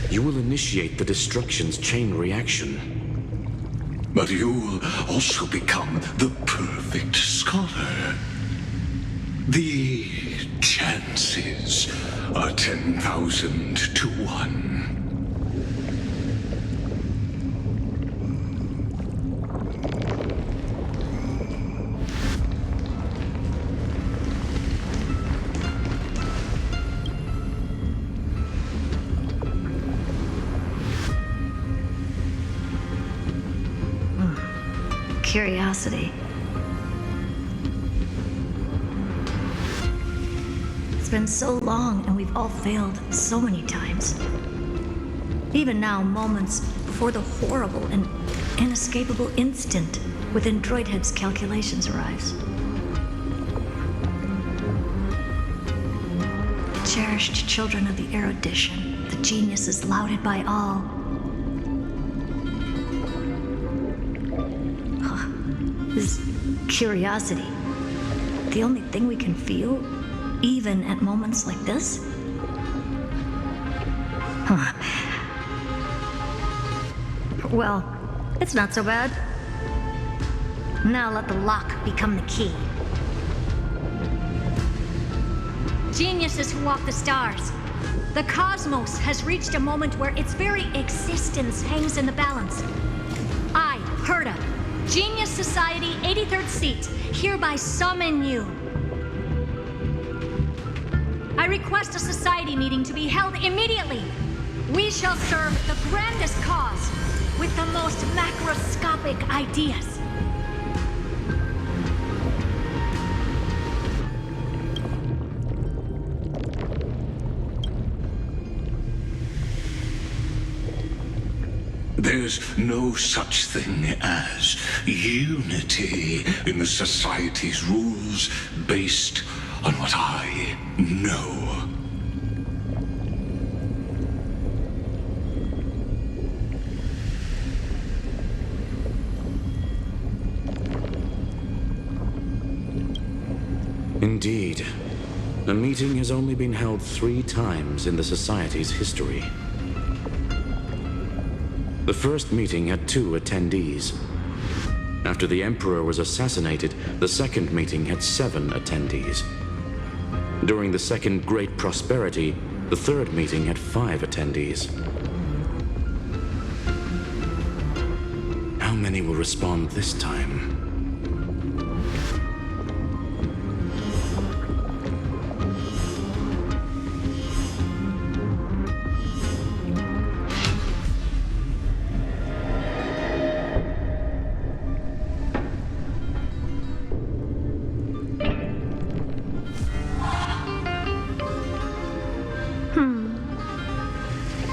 You will initiate the destruction's chain reaction. But you'll also become the perfect scholar. The chances are 10,000 to 1. Curiosity. It's been so long and we've all failed so many times. Even now, moments before the horrible and inescapable instant within Droidhead's calculations arrives. Cherished children of the Erudition, the geniuses lauded by all. This curiosity, the only thing we can feel, even at moments like this? Huh. Well, it's not so bad. Now let the lock become the key. Geniuses who walk the stars. The cosmos has reached a moment where its very existence hangs in the balance. I, Herta, Genius Society, 83rd seat, hereby summon you. I request a society meeting to be held immediately. We shall serve the grandest cause with the most macroscopic ideas. There's no such thing as unity in the Society's rules based on what I know. Indeed. A meeting has only been held 3 times in the Society's history. The first meeting had 2 attendees. After the Emperor was assassinated, the second meeting had 7 attendees. During the Second Great Prosperity, the third meeting had 5 attendees. How many will respond this time?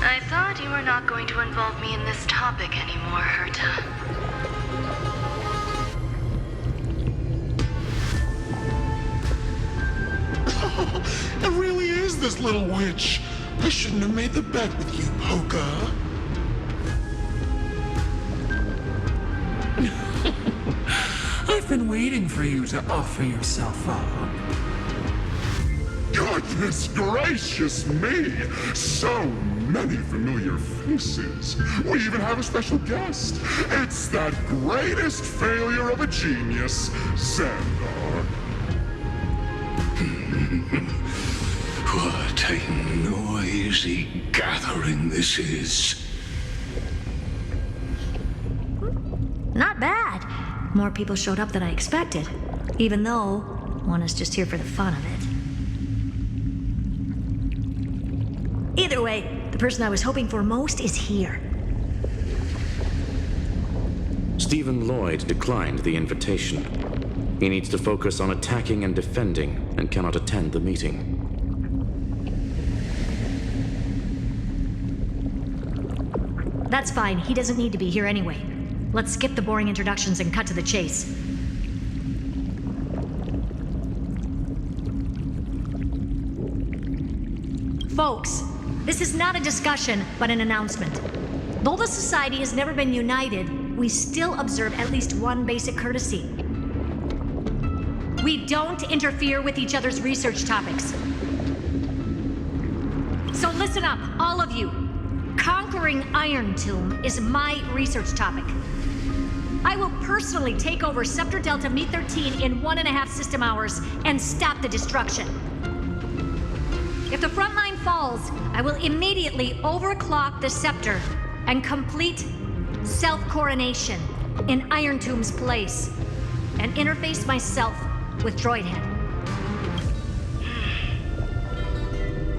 I thought you were not going to involve me in this topic anymore, Herta. It really is this little witch. I shouldn't have made the bet with you, Poka. I've been waiting for you to offer yourself up. Goodness gracious me! So many familiar faces. We even have a special guest. It's that greatest failure of a genius, Xandar. What a noisy gathering this is. Not bad. More people showed up than I expected, even though one is just here for the fun of it. Either way, the person I was hoping for most is here. Stephen Lloyd declined the invitation. He needs to focus on attacking and defending and cannot attend the meeting. That's fine. He doesn't need to be here anyway. Let's skip the boring introductions and cut to the chase. Folks, this is not a discussion, but an announcement. Though the Society has never been united, we still observe at least one basic courtesy. We don't interfere with each other's research topics. So listen up, all of you. Conquering Iron Tomb is my research topic. I will personally take over Scepter Delta Me-13 in 1.5 system hours and stop the destruction. If the front line falls, I will immediately overclock the Scepter and complete self-coronation in Iron Tomb's place and interface myself with Droidhead.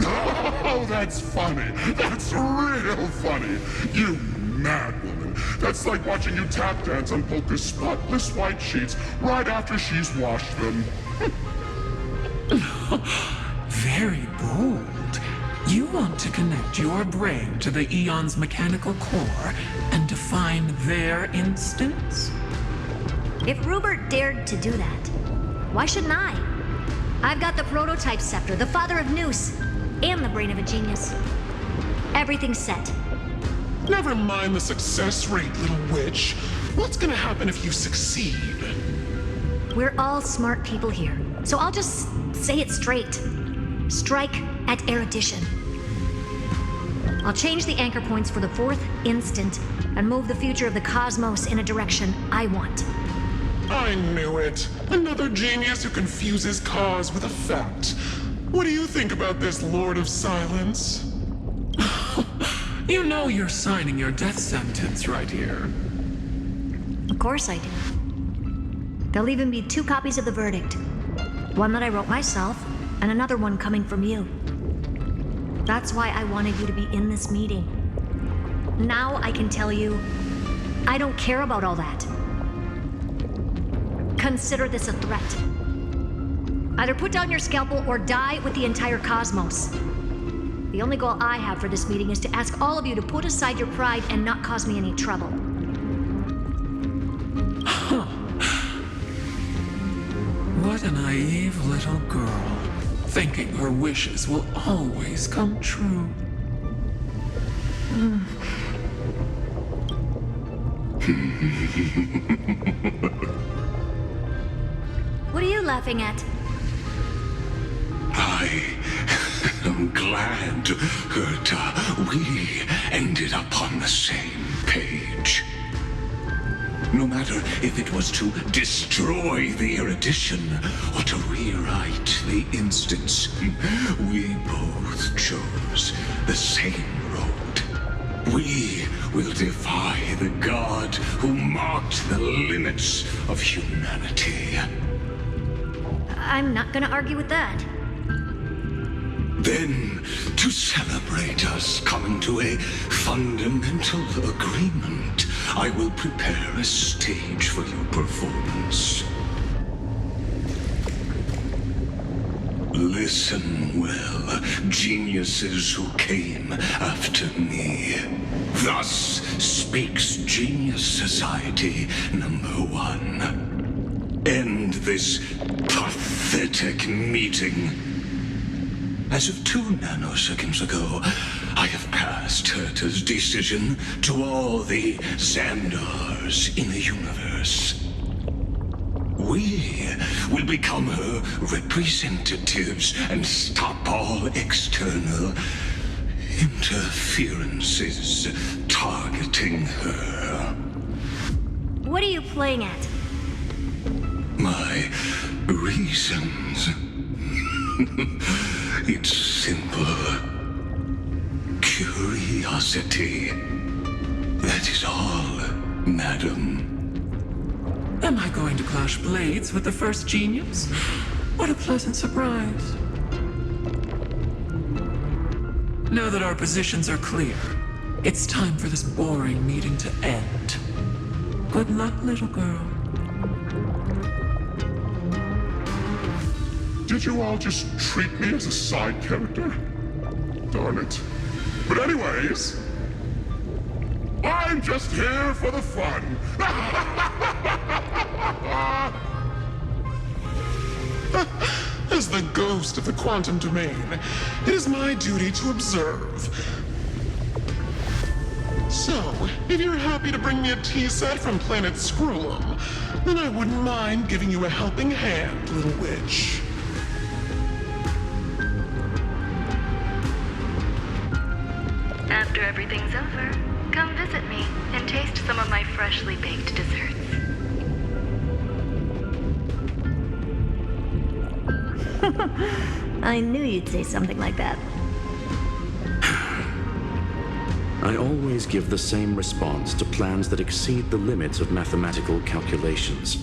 Oh, that's funny. That's real funny. You mad woman. That's like watching you tap dance on Polka's spotless white sheets right after she's washed them. Very bold. You want to connect your brain to the Eon's mechanical core and define their instance? If Rupert dared to do that, why shouldn't I? I've got the prototype scepter, the father of Noose, and the brain of a genius. Everything's set. Never mind the success rate, little witch. What's gonna happen if you succeed? We're all smart people here, so I'll just say it straight. Strike at erudition. I'll change the anchor points for the 4th instant and move the future of the cosmos in a direction I want. I knew it. Another genius who confuses cause with effect. What do you think about this, Lord of Silence? You know you're signing your death sentence right here. Of course I do. There'll even be 2 copies of the verdict. One that I wrote myself, and another one coming from you. That's why I wanted you to be in this meeting. Now I can tell you, I don't care about all that. Consider this a threat. Either put down your scalpel or die with the entire cosmos. The only goal I have for this meeting is to ask all of you to put aside your pride and not cause me any trouble. Huh. What a naive little girl, thinking her wishes will always come true. What are you laughing at? I'm glad that we ended up on the same page. No matter if it was to destroy the erudition or to rewrite the instance, we both chose the same road. We will defy the god who marked the limits of humanity. I'm not gonna argue with that. Then, to celebrate us coming to a fundamental agreement, I will prepare a stage for your performance. Listen well, geniuses who came after me. Thus speaks Genius Society #1. End this pathetic meeting. As of 2 nanoseconds ago, I have passed Herta's decision to all the Xandars in the universe. We will become her representatives and stop all external interferences targeting her. What are you playing at? My reasons. It's simple. Curiosity. That is all, madam. Am I going to clash blades with the first genius? What a pleasant surprise. Now that our positions are clear, it's time for this boring meeting to end. Good luck, little girl. Did you all just treat me as a side character? Darn it. But anyways, I'm just here for the fun. As the ghost of the quantum domain, it is my duty to observe. So, if you're happy to bring me a tea set from planet Scroolum, then I wouldn't mind giving you a helping hand, little witch. After everything's over, come visit me and taste some of my freshly baked desserts. I knew you'd say something like that. I always give the same response to plans that exceed the limits of mathematical calculations.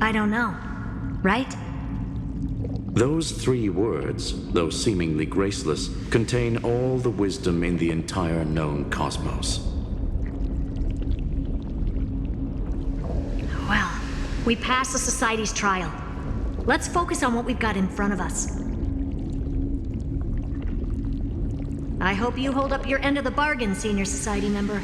I don't know, right? Those 3 words, though seemingly graceless, contain all the wisdom in the entire known cosmos. Well, we passed the Society's trial. Let's focus on what we've got in front of us. I hope you hold up your end of the bargain, Senior Society member.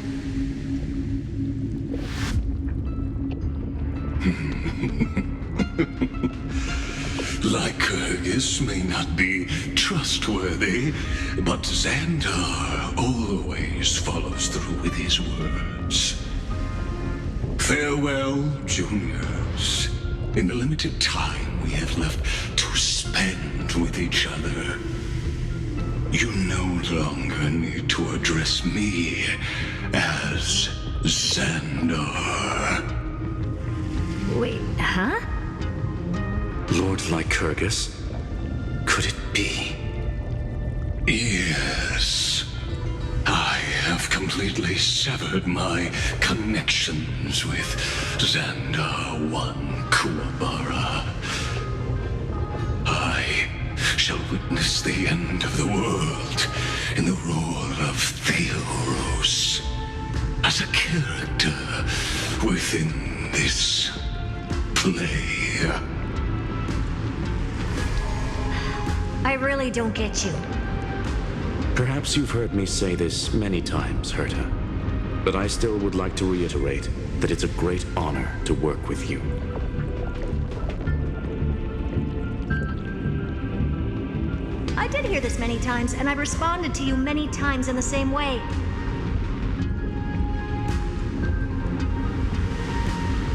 Lycurgus may not be trustworthy, but Xandar always follows through with his words. Farewell, juniors. In the limited time we have left to spend with each other, you no longer need to address me as Xandar. Wait, huh? Lord Lycurgus? Could it be? Yes. I have completely severed my connections with Xandar 1 Kuwabara. I shall witness the end of the world in the role of Theoros, as a character within this play. I really don't get you. Perhaps you've heard me say this many times, Herta, but I still would like to reiterate that it's a great honor to work with you. I did hear this many times, and I responded to you many times in the same way.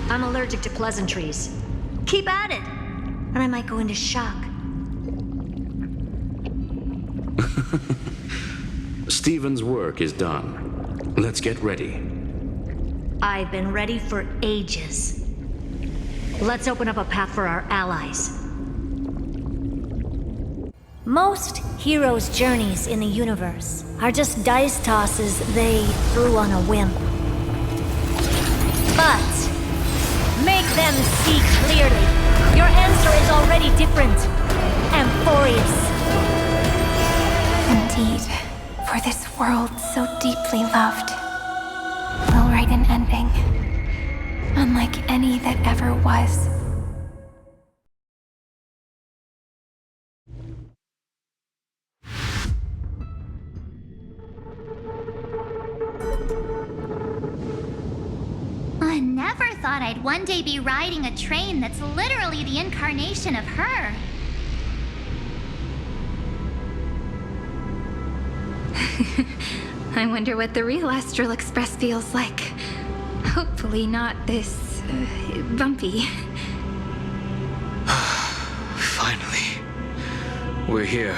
I'm allergic to pleasantries. Keep at it, and I might go into shock. Stephen's work is done. Let's get ready. I've been ready for ages. Let's open up a path for our allies. Most heroes' journeys in the universe are just dice tosses they threw on a whim. But make them see clearly. Your answer is already different. Amphorius. Indeed, for this world so deeply loved, we'll write an ending, unlike any that ever was. I never thought I'd one day be riding a train that's literally the incarnation of her. I wonder what the real Astral Express feels like. Hopefully not this, bumpy. Finally, we're here.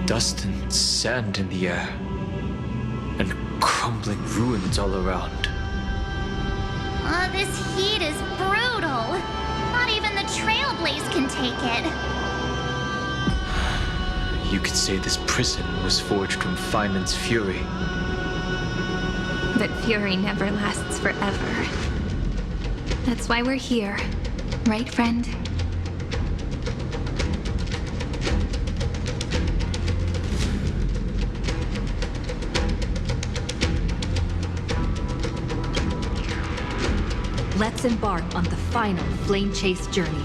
Dust and sand in the air, and crumbling ruins all around. This heat is brutal. Not even the Trailblaze can take it. You could say this prison was forged from Feynman's fury. But fury never lasts forever. That's why we're here. Right, friend? Let's embark on the final flame chase journey.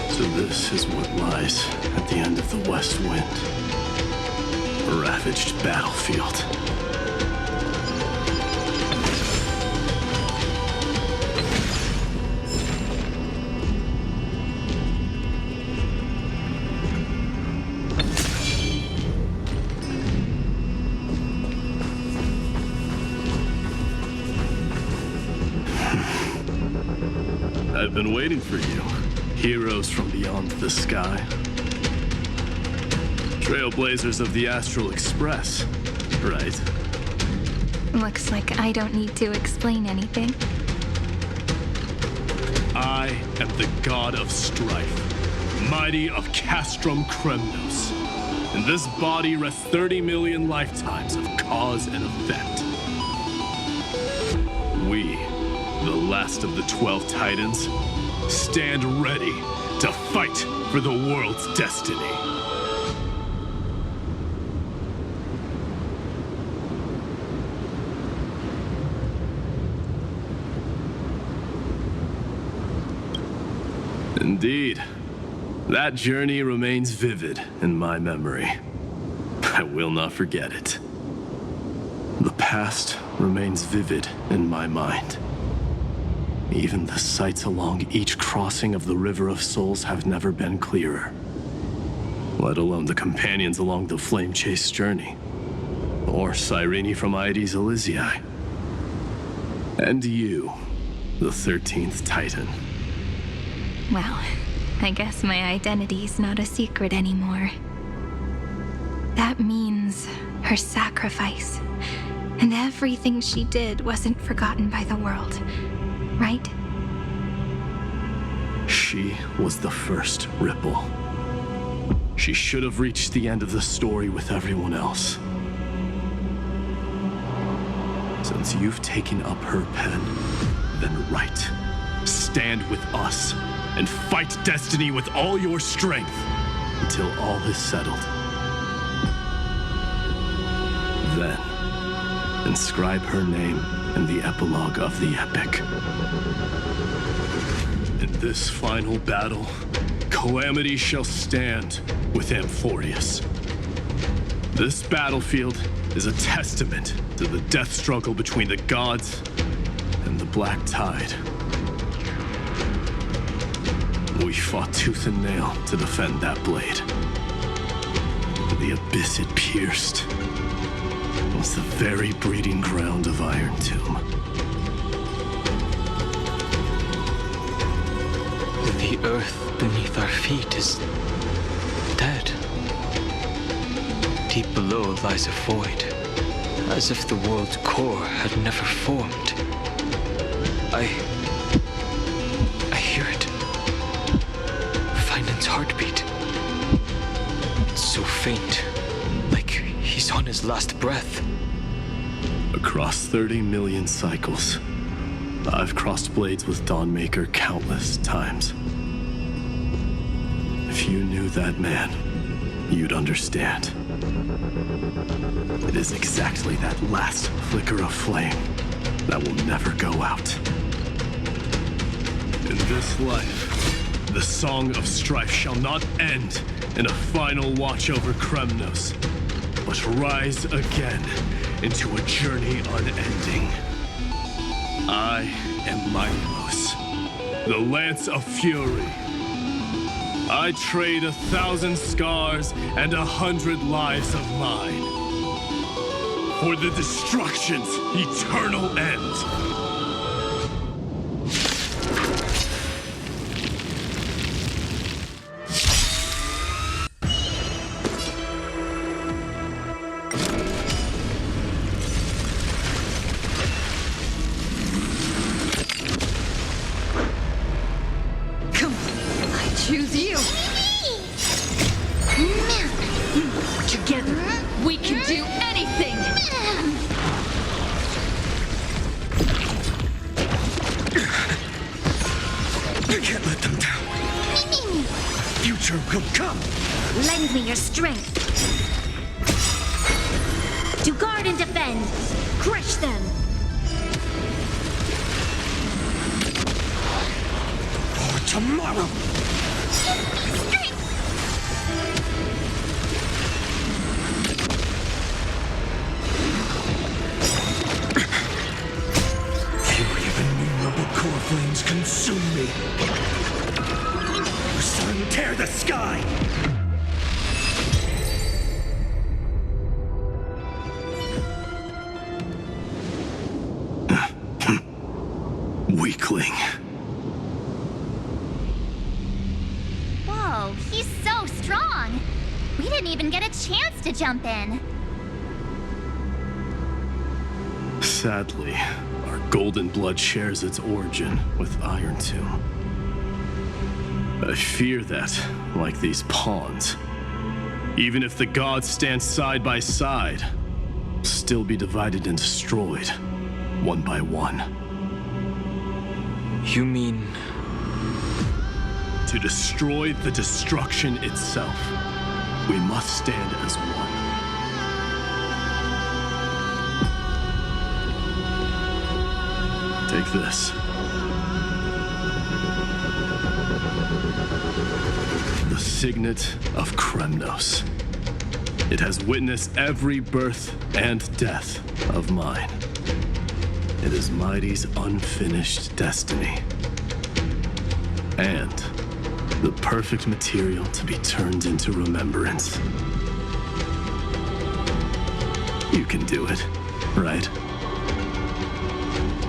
So this is what lies at the end of the West Wind. A ravaged battlefield. I've been waiting for you. Heroes from beyond the sky. Trailblazers of the Astral Express, right? Looks like I don't need to explain anything. I am the god of strife, mighty of Castrum Kremnos. In this body rest 30 million lifetimes of cause and effect. We, the last of the 12 Titans, stand ready to fight for the world's destiny. Indeed. That journey remains vivid in my memory. I will not forget it. The past remains vivid in my mind. Even the sights along each crossing of the River of Souls have never been clearer. Let alone the companions along the Flame Chase journey. Or Cyrene from Aedes Elysiae. And you, the 13th Titan. Well, I guess my identity's not a secret anymore. That means her sacrifice and everything she did wasn't forgotten by the world, right? She was the first ripple. She should have reached the end of the story with everyone else. Since you've taken up her pen, then write. Stand with us and fight destiny with all your strength until all is settled. Then, inscribe her name in the epilogue of the epic. In this final battle, calamity shall stand with Amphorius. This battlefield is a testament to the death struggle between the gods and the Black Tide. We fought tooth and nail to defend that blade. The abyss it pierced was the very breeding ground of Iron Tomb. The earth beneath our feet is dead. Deep below lies a void, as if the world's core had never formed. I hear it. Feinman's heartbeat. It's so faint, like he's on his last breath. Across 30 million cycles, I've crossed blades with Dawnmaker countless times. If you knew that man, you'd understand. It is exactly that last flicker of flame that will never go out. In this life, the song of strife shall not end in a final watch over Kremnos, but rise again into a journey unending. I am Milos, the Lance of Fury. I trade 1,000 scars and 100 lives of mine for the destruction's eternal end. Come! Lend me your strength. To guard and defend. Crush them. For tomorrow! Fury of innumerable core flames consume me. Sun, tear the sky! Weakling. Whoa, he's so strong! We didn't even get a chance to jump in. Sadly, our golden blood shares its origin with Iron Tomb. I fear that, like these pawns, even if the gods stand side by side, will still be divided and destroyed, one by one. You mean... To destroy the destruction itself, we must stand as one. Take this. The signet of Kremnos. It has witnessed every birth and death of mine. It is Mighty's unfinished destiny. And the perfect material to be turned into remembrance. You can do it, right?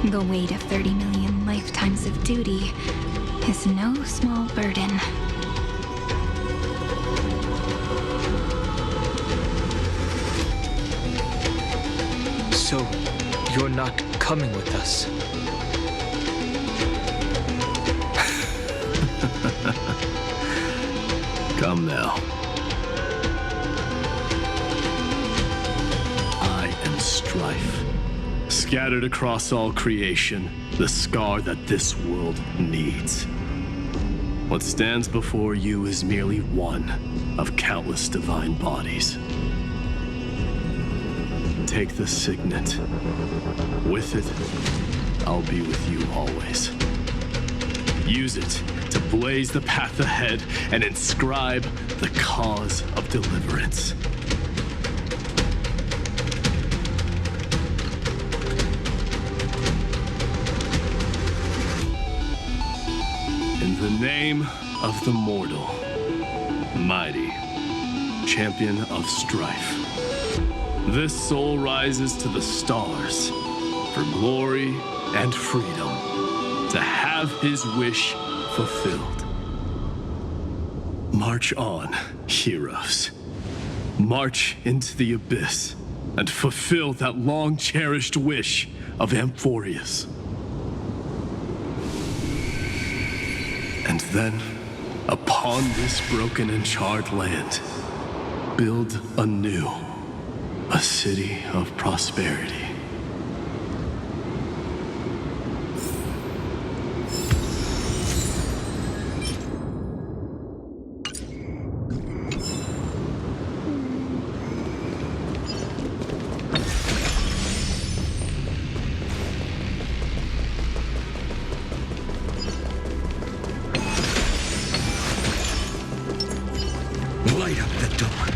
The weight of 30 million lifetimes of duty is no small burden. So, you're not coming with us? Come now. I am strife. Scattered across all creation, the scar that this world needs. What stands before you is merely one of countless divine bodies. Take the signet. With it, I'll be with you always. Use it to blaze the path ahead and inscribe the cause of deliverance. In the name of the mortal, Mighty, champion of strife, this soul rises to the stars for glory and freedom, to have his wish fulfilled. March on, heroes. March into the abyss and fulfill that long-cherished wish of Amphorius. And then, upon this broken and charred land, build anew a city of prosperity. Light up the dark.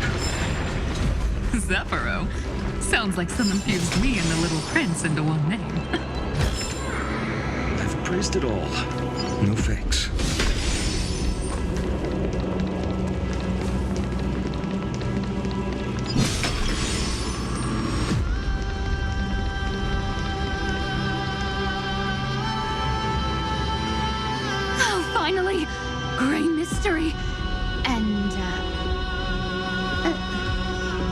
Zephyro. Sounds like someone fused me and the Little Prince into one name. I've praised it all. No thanks. Oh, finally! Gray mystery. And,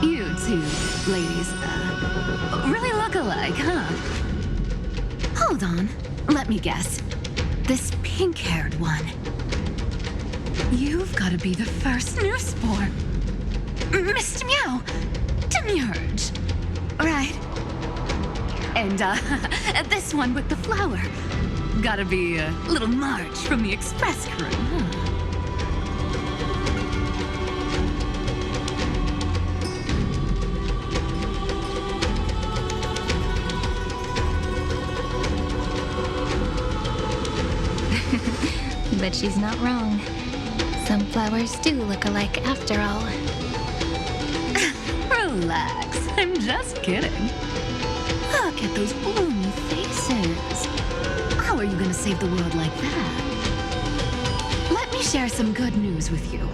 you two ladies, really look alike, huh? Hold on. Let me guess. This pink-haired one. You've got to be the first newsborn. Mr. Meow. Demurge. Right. And, this one with the flower. Gotta be Little March from the Express crew, huh? But she's not wrong. Some flowers do look alike after all. Relax, I'm just kidding. Look at those bloomy faces. How are you gonna save the world like that? Let me share some good news with you.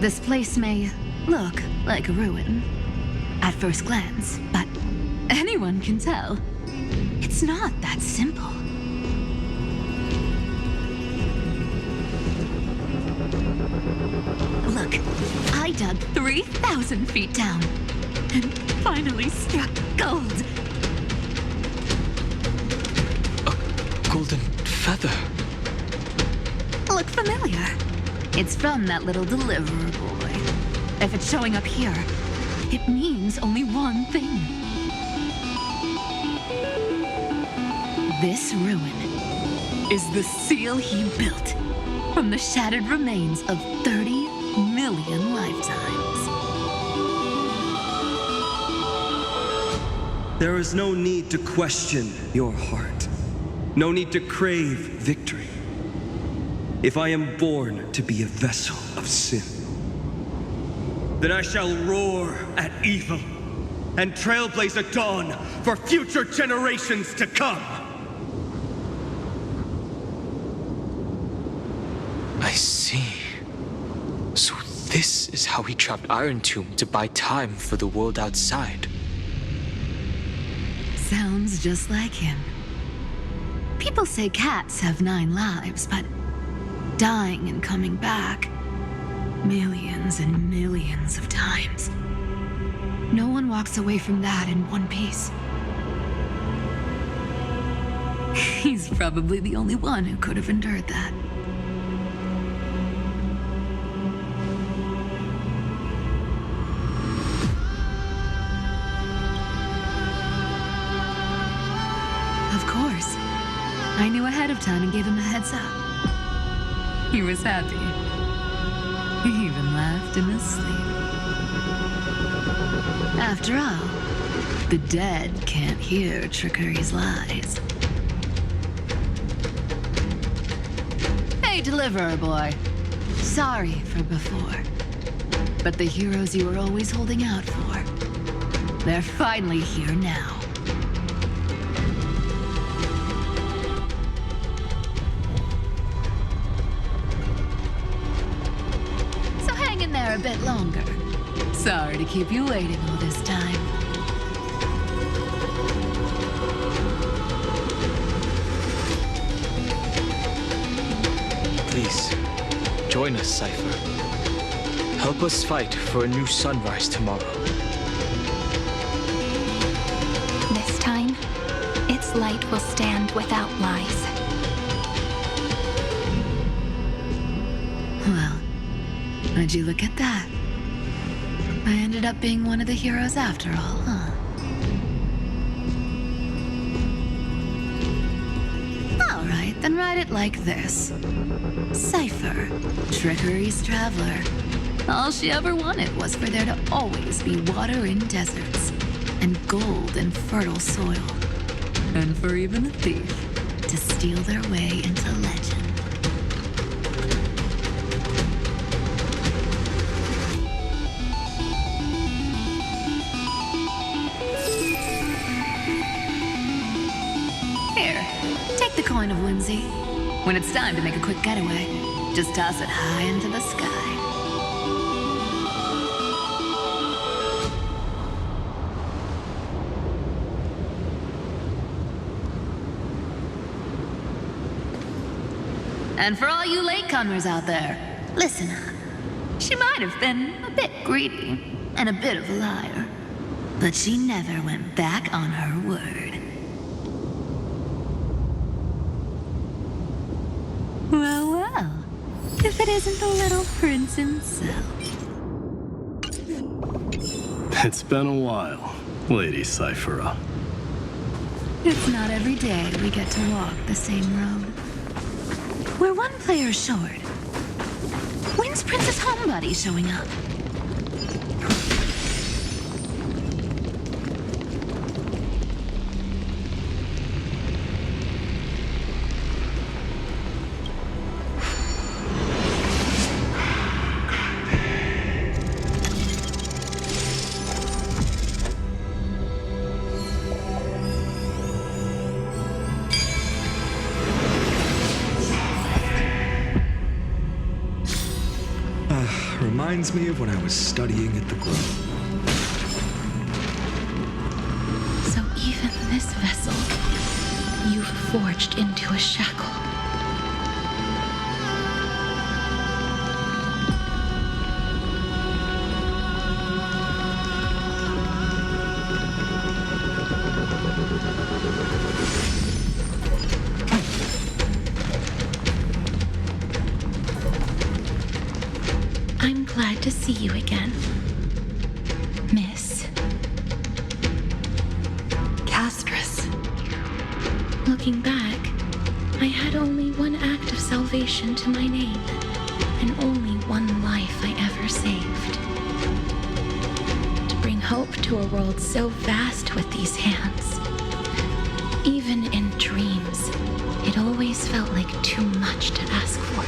This place may look like a ruin at first glance, but anyone can tell it's not that simple. Look, I dug 3,000 feet down and finally struck gold. A golden feather. Look familiar. It's from that little deliverer boy. If it's showing up here, it means only one thing. This ruin is the seal he built from the shattered remains of 30 million lifetimes. There is no need to question your heart. No need to crave victory. If I am born to be a vessel of sin, then I shall roar at evil and trailblaze a dawn for future generations to come. I see. So this is how he trapped Iron Tomb to buy time for the world outside. Sounds just like him. People say cats have 9 lives, but dying and coming back millions and millions of times. No one walks away from that in one piece. He's probably the only one who could have endured that. Of course. I knew ahead of time and gave him a heads up. He was happy. He even laughed in his sleep. After all, the dead can't hear Trickery's lies. Hey, deliverer boy. Sorry for before. But the heroes you were always holding out for, they're finally here now. A bit longer. Sorry to keep you waiting all this time. Please, join us, Cypher. Help us fight for a new sunrise tomorrow. This time, its light will stand without lies. Well, would you look at that? I ended up being one of the heroes after all, huh? All right, then write it like this. Cypher, Trickery's traveler. All she ever wanted was for there to always be water in deserts, and gold in fertile soil, and for even a thief to steal their way into legend. Coin of whimsy. When it's time to make a quick getaway, just toss it high into the sky. And for all you latecomers out there, listen up. She might have been a bit greedy and a bit of a liar, but she never went back on her word. Well, well, if it isn't the little prince himself. It's been a while, Lady Cyphera. It's not every day we get to walk the same road. We're one player short. When's Princess Homebody showing up? reminds me of when I was studying at the Grove. So even this vessel, you've forged into a shackle. I'm glad to see you again, Miss Castress. Looking back, I had only one act of salvation to my name, and only one life I ever saved. To bring hope to a world so vast with these hands. Even in dreams, it always felt like too much to ask for.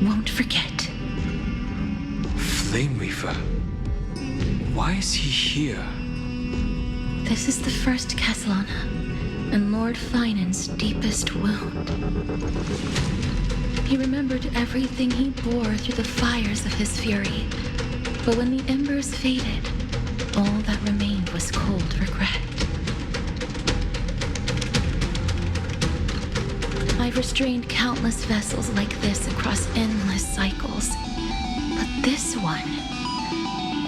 Won't forget. Flame Reaver? Why is he here? This is the first Castellana, and Lord Finan's deepest wound. He remembered everything he bore through the fires of his fury, but when the embers faded, all that remained was cold regret. I've restrained countless vessels like this across endless cycles. But this one,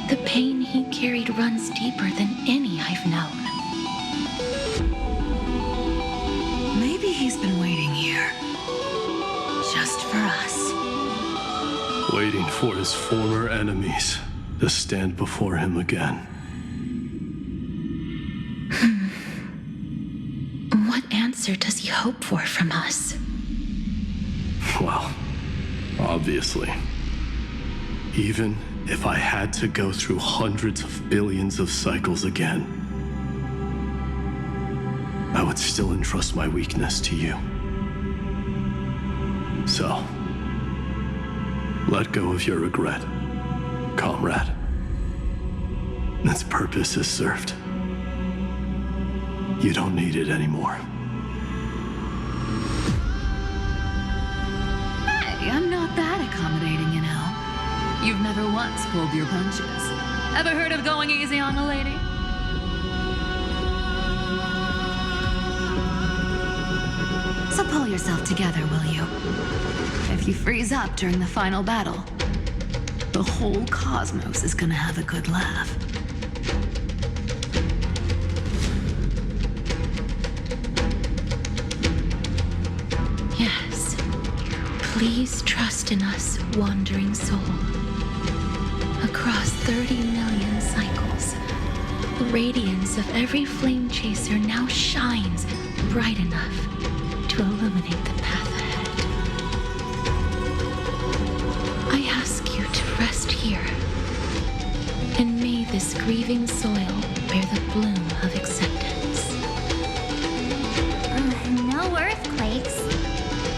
the pain he carried runs deeper than any I've known. Maybe he's been waiting here. Just for us. Waiting for his former enemies to stand before him again. What answer does he hope for from us? Well, obviously. Even if I had to go through hundreds of billions of cycles again, I would still entrust my weakness to you. So, let go of your regret, comrade. Its purpose is served. You don't need it anymore. Hey, I'm not that accommodating, you know. You've never once pulled your punches. Ever heard of going easy on a lady? So pull yourself together, will you? If you freeze up during the final battle, the whole cosmos is gonna have a good laugh. Yes. Please trust in us, wandering soul. Across 30 million cycles, the radiance of every flame chaser now shines bright enough to illuminate the path ahead. I ask you to rest here, and may this grieving soil bear the bloom of acceptance. No earthquakes.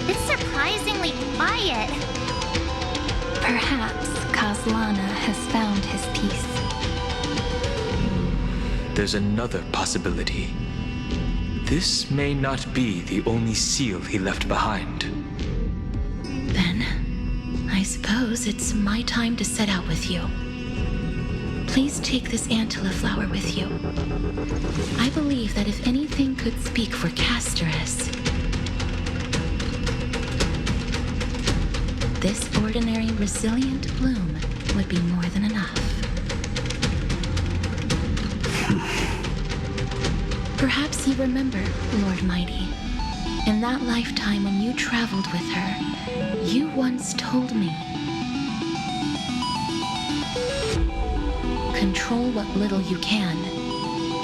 It's surprisingly quiet. Perhaps Castellana has found his peace. There's another possibility. This may not be the only seal he left behind. Then, I suppose it's my time to set out with you. Please take this Antilla flower with you. I believe that if anything could speak for Casterus, this ordinary resilient bloom would be more than enough. Perhaps you remember, Lord Mighty, in that lifetime when you traveled with her, you once told me, control what little you can,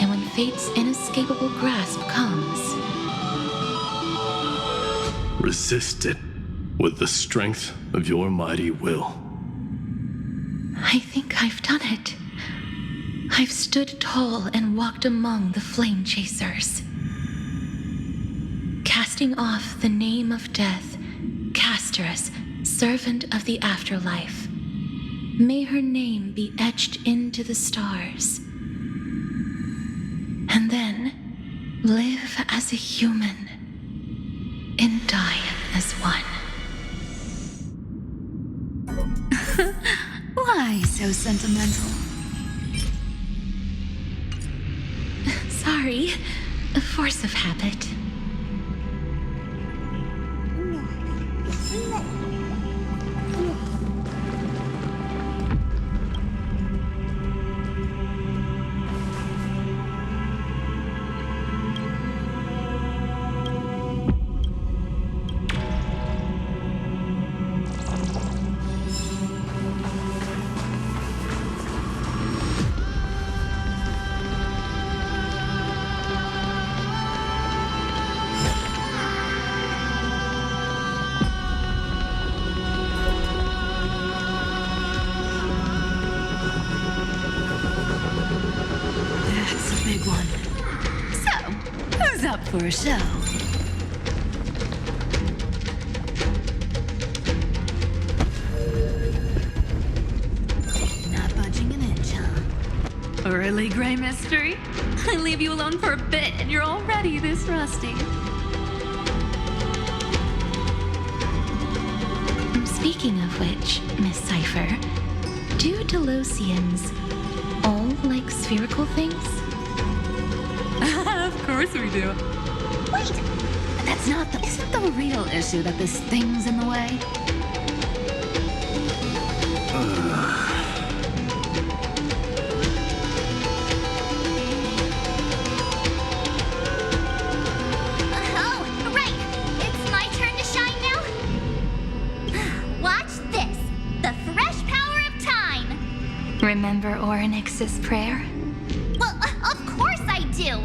and when fate's inescapable grasp comes, resist it with the strength of your mighty will. I think I've done it. I've stood tall and walked among the flame chasers. Cast casting off the name of death, Casterus, servant of the afterlife. May her name be etched into the stars. And then live as a human and die as one. Why so sentimental? Sorry, a force of habit. For a show. Not budging an inch, huh? Really, Gray Mystery? I leave you alone for a bit and you're already this rusty. Speaking of which, Miss Cypher, do Delosians all like spherical things? Of course we do. Wait! That's not the... Isn't the real issue that this thing's in the way? Oh, right! It's my turn to shine now? Watch this! The fresh power of time! Remember Orynyx's prayer? Well, of course I do!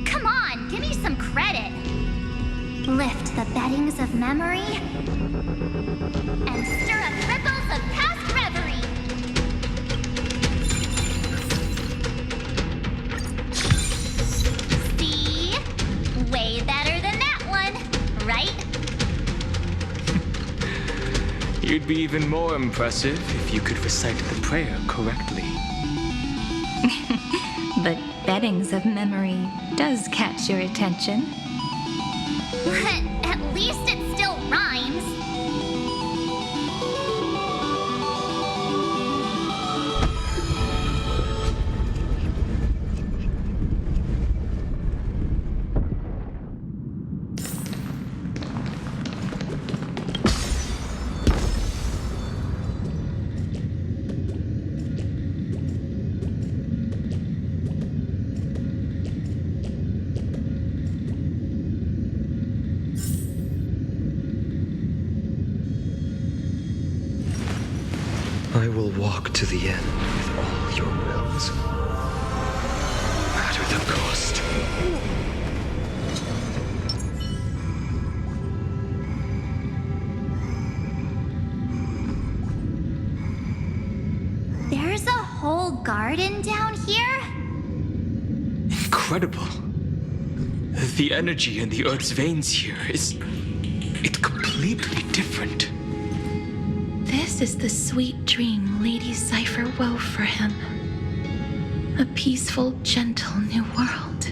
Come on, give me some credit. Lift the beddings of memory and stir up ripples of past reverie. See? Way better than that one, right? You'd be even more impressive if you could recite the prayer correctly. But beddings of memory does catch your attention. At least it still rhymes. I will walk to the end with all your wills. No matter the cost. There's a whole garden down here? Incredible. The energy in the Earth's veins here it's completely different. This is the sweet dream Lady Cypher wove for him. A peaceful, gentle new world.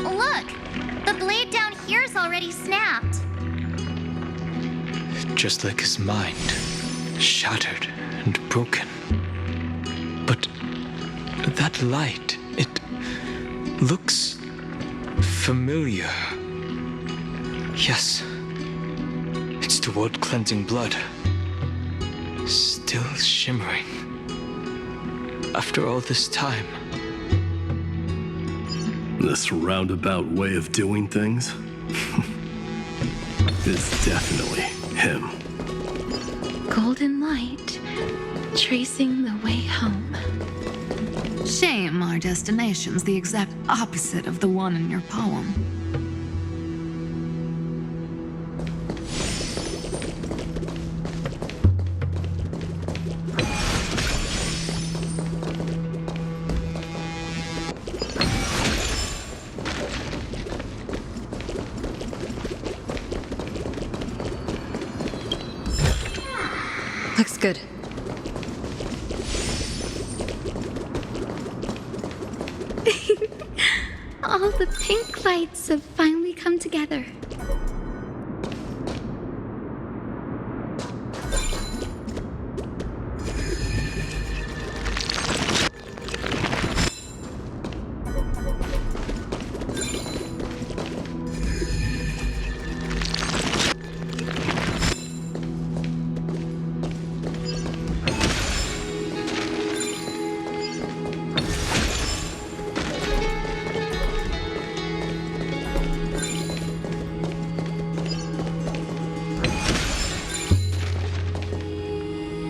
Look! The blade down here's already snapped. Just like his mind, shattered and broken. But that light, it looks familiar. Yes, it's the world-cleansing blood. Still shimmering. After all this time. This roundabout way of doing things is definitely him. Golden light, tracing the way home. Shame our destination's the exact opposite of the one in your poem. Looks good. All the pink lights have finally come together.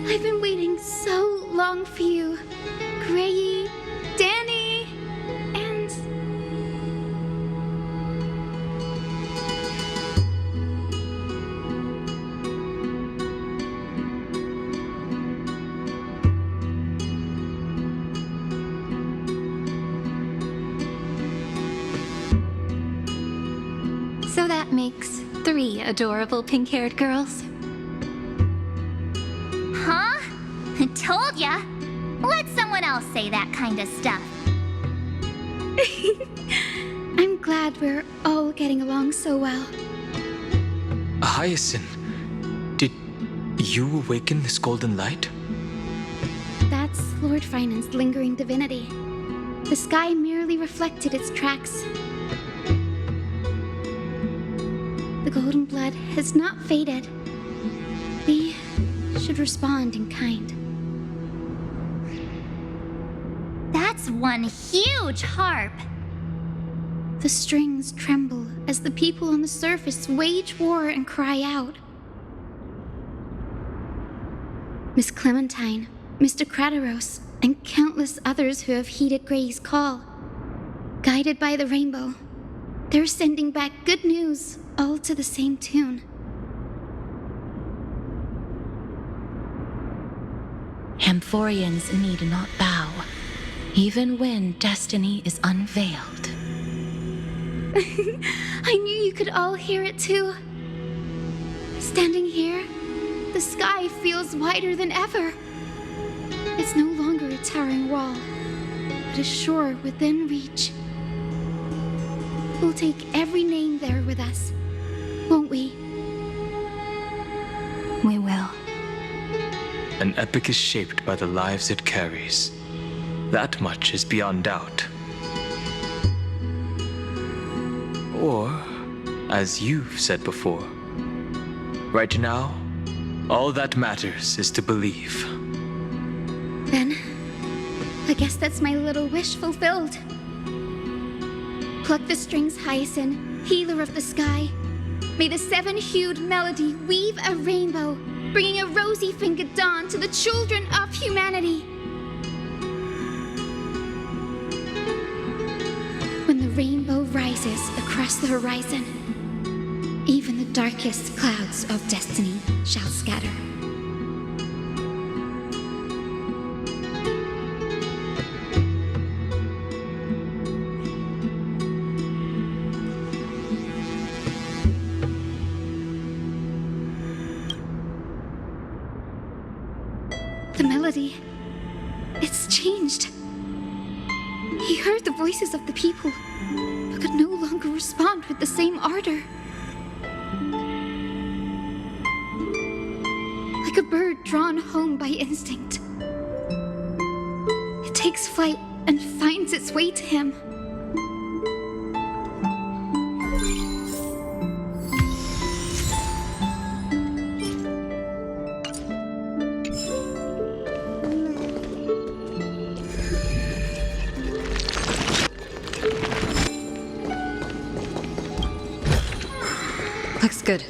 I've been waiting so long for you, Grayi, Danny, and... So that makes 3 adorable pink-haired girls. Huh? Told ya! Let someone else say that kind of stuff. I'm glad we're all getting along so well. Hyacinth, did you awaken this golden light? That's Lord Finance's lingering divinity. The sky merely reflected its tracks. The golden blood has not faded. We should respond in kind. That's one huge harp. The strings tremble as the people on the surface wage war and cry out. Miss Clementine, Mr. Krateros, and countless others who have heeded Gray's call. Guided by the rainbow, they're sending back good news, all to the same tune. Amphorians need not bow, even when destiny is unveiled. I knew you could all hear it too. Standing here, the sky feels wider than ever. It's no longer a towering wall, but a shore within reach. We'll take every name there with us, won't we? We will. An epic is shaped by the lives it carries. That much is beyond doubt. Or, as you've said before, right now, all that matters is to believe. Then, I guess that's my little wish fulfilled. Pluck the strings, Hyacinth, healer of the sky. May the 7-hued melody weave a rainbow, bringing a rosy-fingered dawn to the children of humanity. When the rainbow rises across the horizon, even the darkest clouds of destiny shall scatter. The melody, it's changed. He heard the voices of the people, but could no longer respond with the same ardor. Like a bird drawn home by instinct. It takes flight and finds its way to him. Looks good.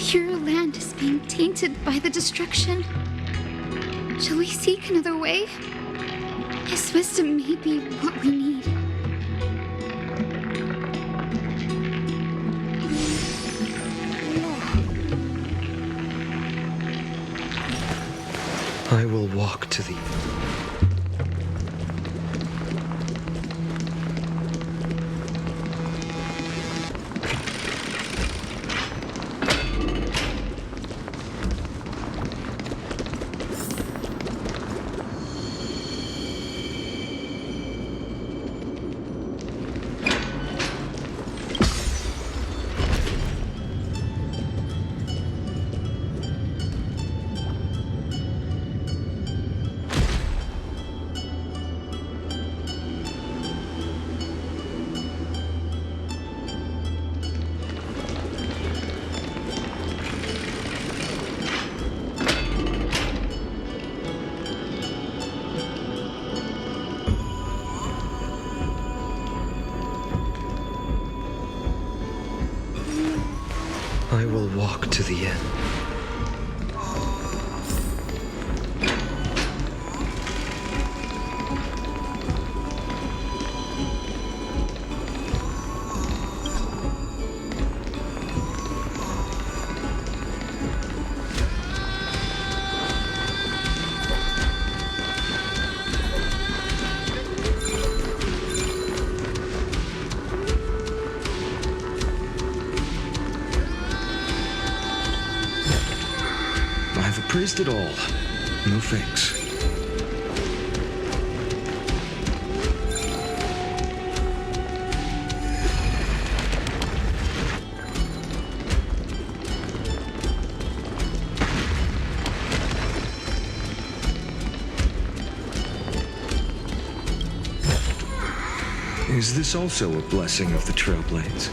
pure land is being tainted by the destruction. Shall we seek another way? His wisdom may be what we need. I will walk to the... I will walk to the end. I've appraised it all. No thanks. Is this also a blessing of the Trailblaze?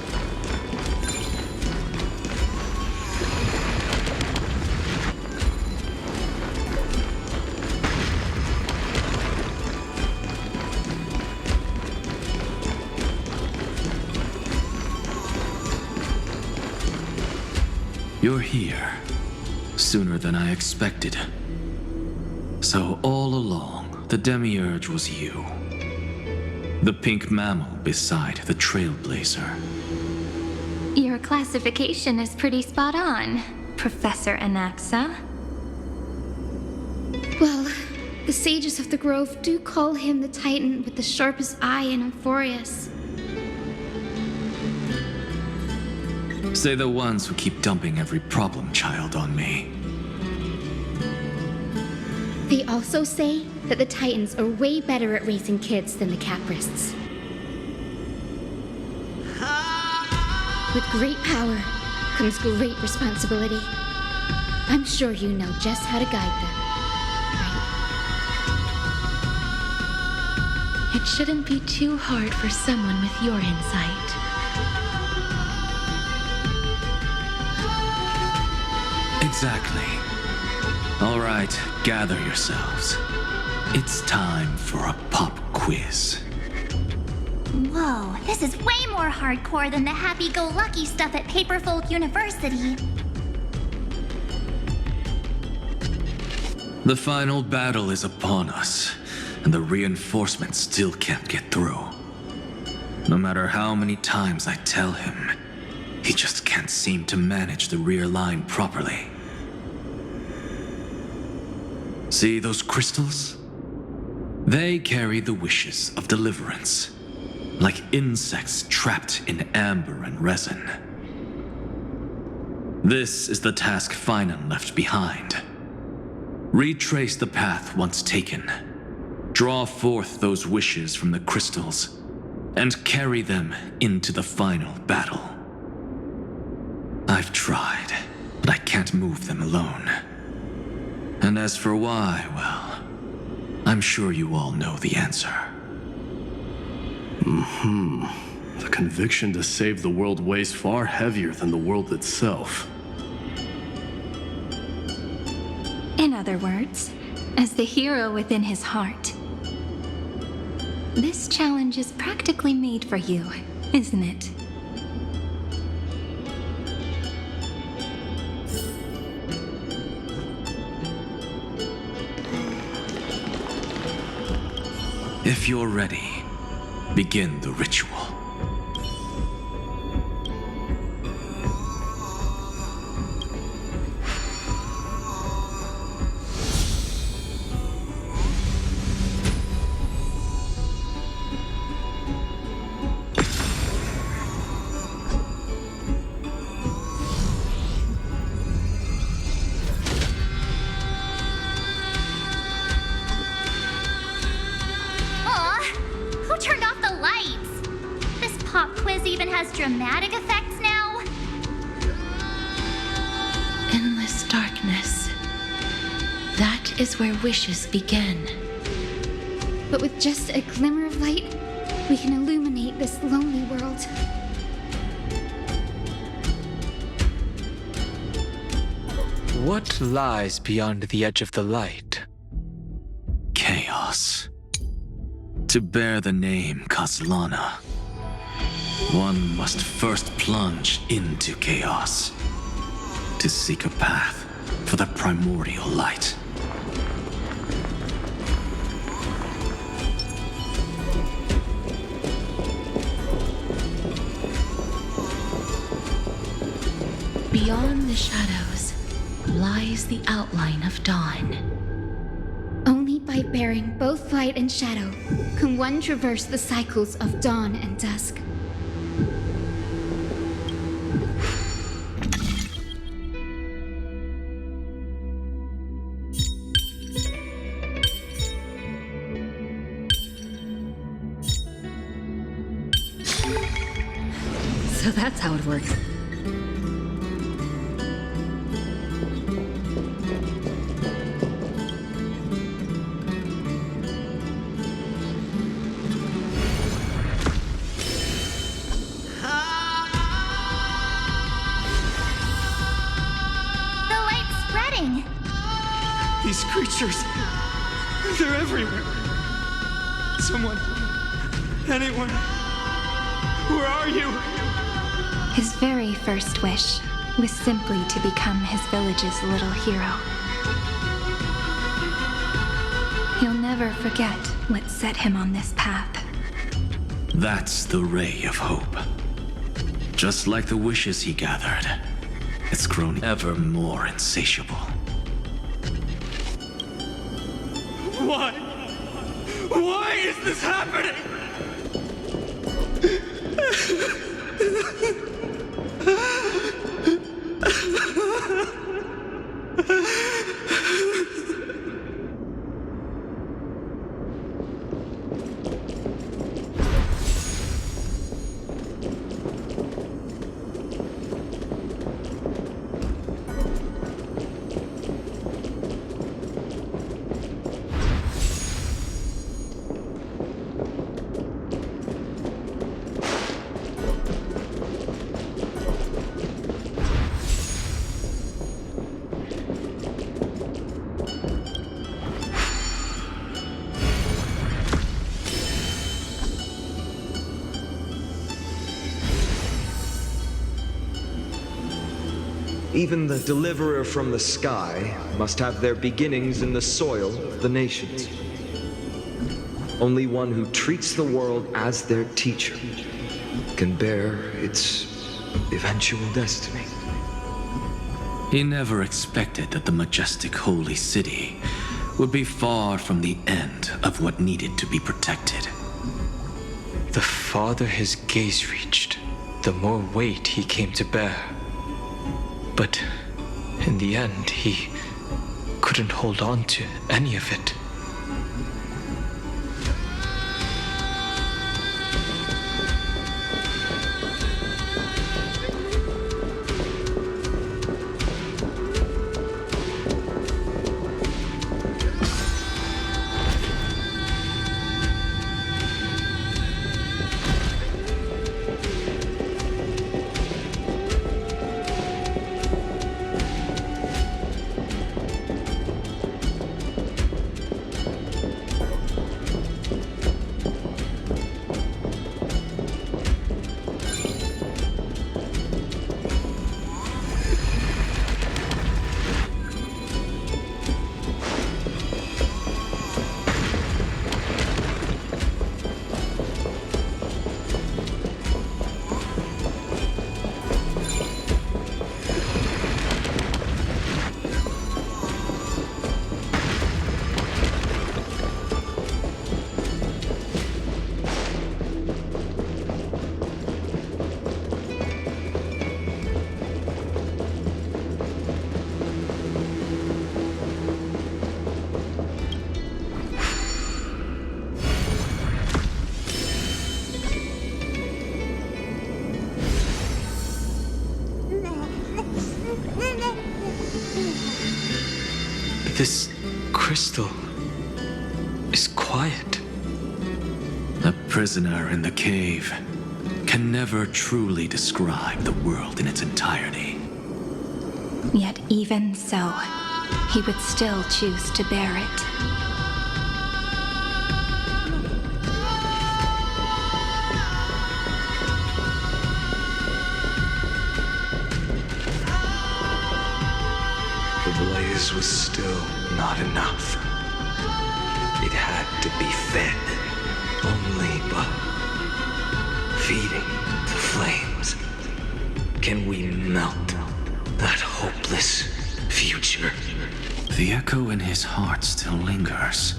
You're here. Sooner than I expected. So all along, the Demiurge was you. The pink mammal beside the Trailblazer. Your classification is pretty spot on, Professor Anaxa. Well, the sages of the Grove do call him the Titan with the sharpest eye in Amphorius. Say the ones who keep dumping every problem child on me. They also say that the Titans are way better at raising kids than the Caprists. With great power comes great responsibility. I'm sure you know just how to guide them, right? It shouldn't be too hard for someone with your insight. Exactly. All right, gather yourselves. It's time for a pop quiz. Whoa, this is way more hardcore than the happy-go-lucky stuff at Paperfold University. The final battle is upon us, and the reinforcements still can't get through. No matter how many times I tell him, he just can't seem to manage the rear line properly. See those crystals? They carry the wishes of deliverance, like insects trapped in amber and resin. This is the task Finan left behind. Retrace the path once taken, draw forth those wishes from the crystals, and carry them into the final battle. I've tried, but I can't move them alone. And as for why, well, I'm sure you all know the answer. The conviction to save the world weighs far heavier than the world itself. In other words, as the hero within his heart, this challenge is practically made for you, isn't it? If you're ready, begin the ritual. Dramatic effects now? Endless darkness. That is where wishes begin. But with just a glimmer of light, we can illuminate this lonely world. What lies beyond the edge of the light? Chaos. To bear the name Kaslana, one must first plunge into chaos to seek a path for the primordial light. Beyond the shadows lies the outline of dawn. Only by bearing both light and shadow can one traverse the cycles of dawn and dusk. So that's how it works. The light's spreading. These creatures, they're everywhere. Someone, anyone, where are you? His very first wish was simply to become his village's little hero. He'll never forget what set him on this path. That's the ray of hope. Just like the wishes he gathered, it's grown ever more insatiable. Why? Why is this happening? Even the deliverer from the sky must have their beginnings in the soil of the nations. Only one who treats the world as their teacher can bear its eventual destiny. He never expected that the majestic holy city would be far from the end of what needed to be protected. The farther his gaze reached, the more weight he came to bear. But in the end, he couldn't hold on to any of it. This crystal is quiet. A prisoner in the cave can never truly describe the world in its entirety. Yet even so, he would still choose to bear it. The blaze was still not enough. It had to be fed. Only by feeding the flames can we melt that hopeless future. The echo in his heart still lingers.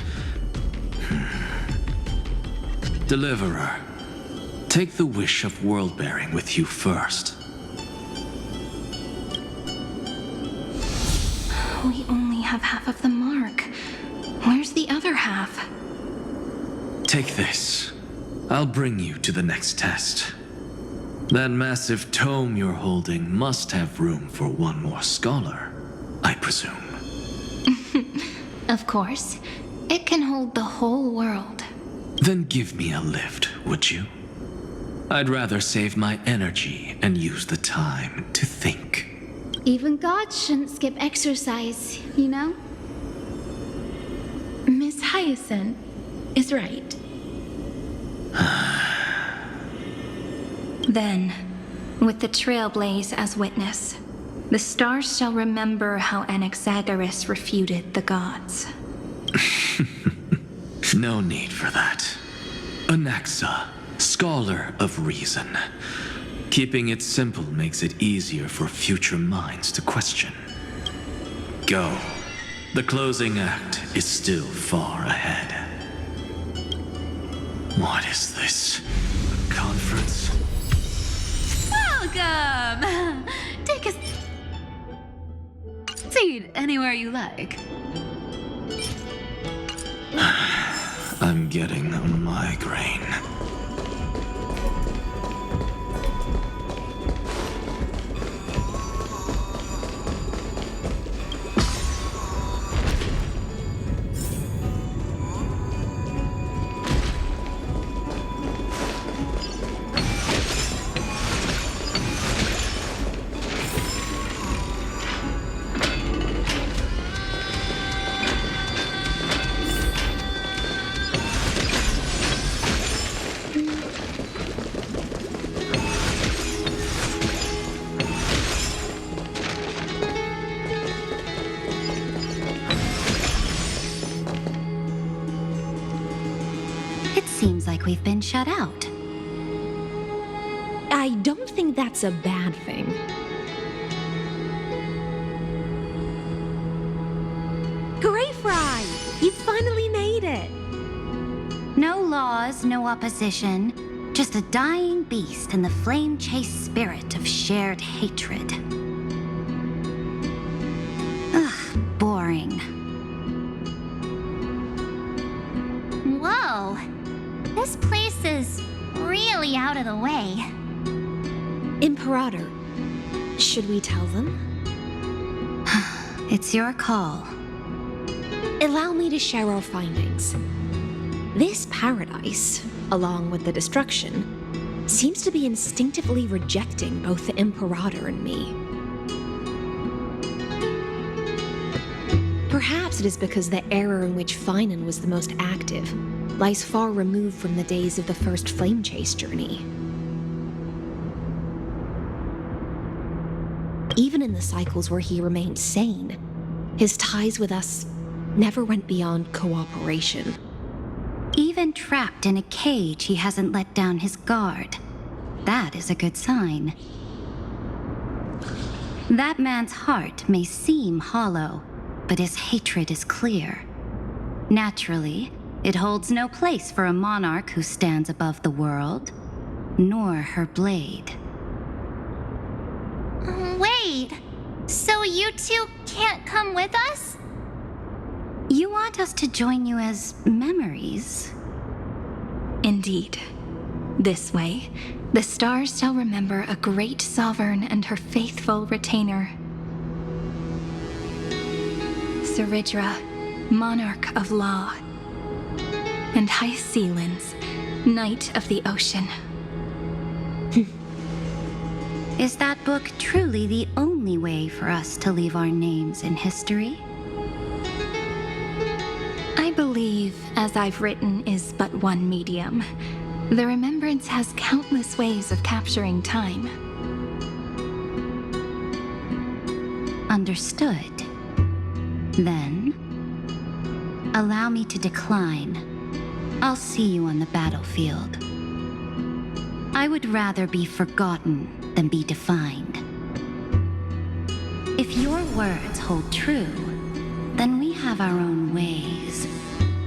Deliverer, take the wish of world-bearing with you first. We only have half of the mark. Where's the other half? Take this. I'll bring you to the next test. That massive tome you're holding must have room for one more scholar, I presume. Of course. It can hold the whole world. Then give me a lift, would you? I'd rather save my energy and use the time to think. Even gods shouldn't skip exercise, you know? Miss Hyacinth is right. Then, with the Trailblaze as witness, the stars shall remember how Anaxagoras refuted the gods. No need for that. Anaxa, scholar of reason. Keeping it simple makes it easier for future minds to question. Go. The closing act is still far ahead. What is this? A conference? Welcome! Take a seat anywhere you like. I'm getting a migraine. Seems like we've been shut out. I don't think that's a bad thing. Greyfry! You finally made it! No laws, no opposition. Just a dying beast and the flame-chased spirit of shared hatred. Ugh, boring. Whoa! This place is really out of the way. Imperator, should we tell them? It's your call. Allow me to share our findings. This paradise, along with the destruction, seems to be instinctively rejecting both the Imperator and me. Perhaps it is because the era in which Finan was the most active lies far removed from the days of the first flame chase journey. Even in the cycles where he remained sane, his ties with us never went beyond cooperation. Even trapped in a cage, he hasn't let down his guard. That is a good sign. That man's heart may seem hollow, but his hatred is clear. Naturally, it holds no place for a monarch who stands above the world, nor her blade. Wait, so you two can't come with us? You want us to join you as memories? Indeed. This way, the stars shall remember a great sovereign and her faithful retainer. Seridra, monarch of law, and High Sealins, knight of the ocean. Is that book truly the only way for us to leave our names in history? I believe, as I've written, is but one medium. The remembrance has countless ways of capturing time. Understood. Then, allow me to decline. I'll see you on the battlefield. I would rather be forgotten than be defined. If your words hold true, then we have our own ways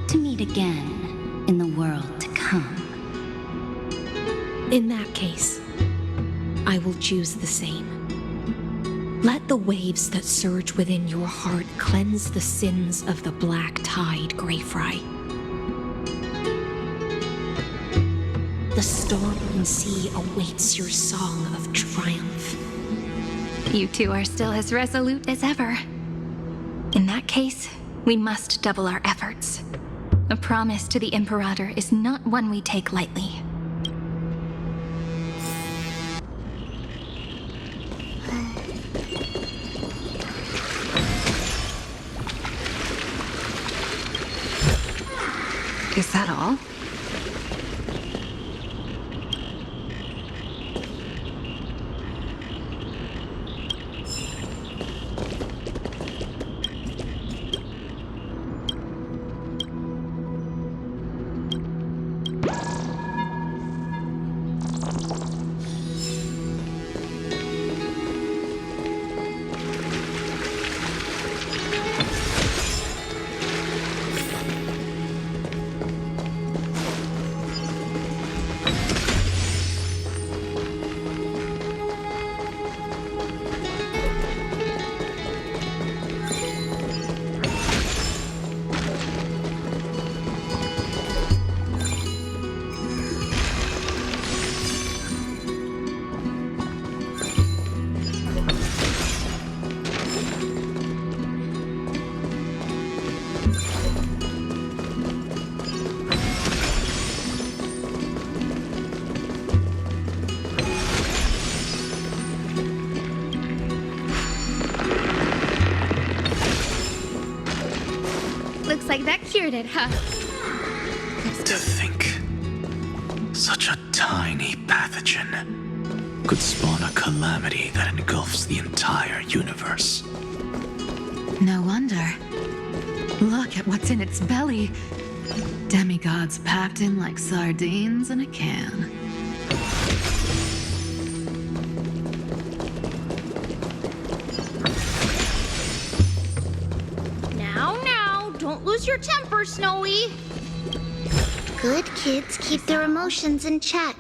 to meet again in the world to come. In that case, I will choose the same. Let the waves that surge within your heart cleanse the sins of the black tide, Greyfry. The storm sea awaits your song of triumph. You two are still as resolute as ever. In that case, we must double our efforts. A promise to the Imperator is not one we take lightly. Is that all? Looks like that cured it, huh? To think, such a tiny pathogen could spawn a calamity that engulfs the entire universe. No wonder. Look at what's in its belly. Demigods packed in like sardines in a can. Now, don't lose your temper, Snowy. Good kids keep their emotions in check.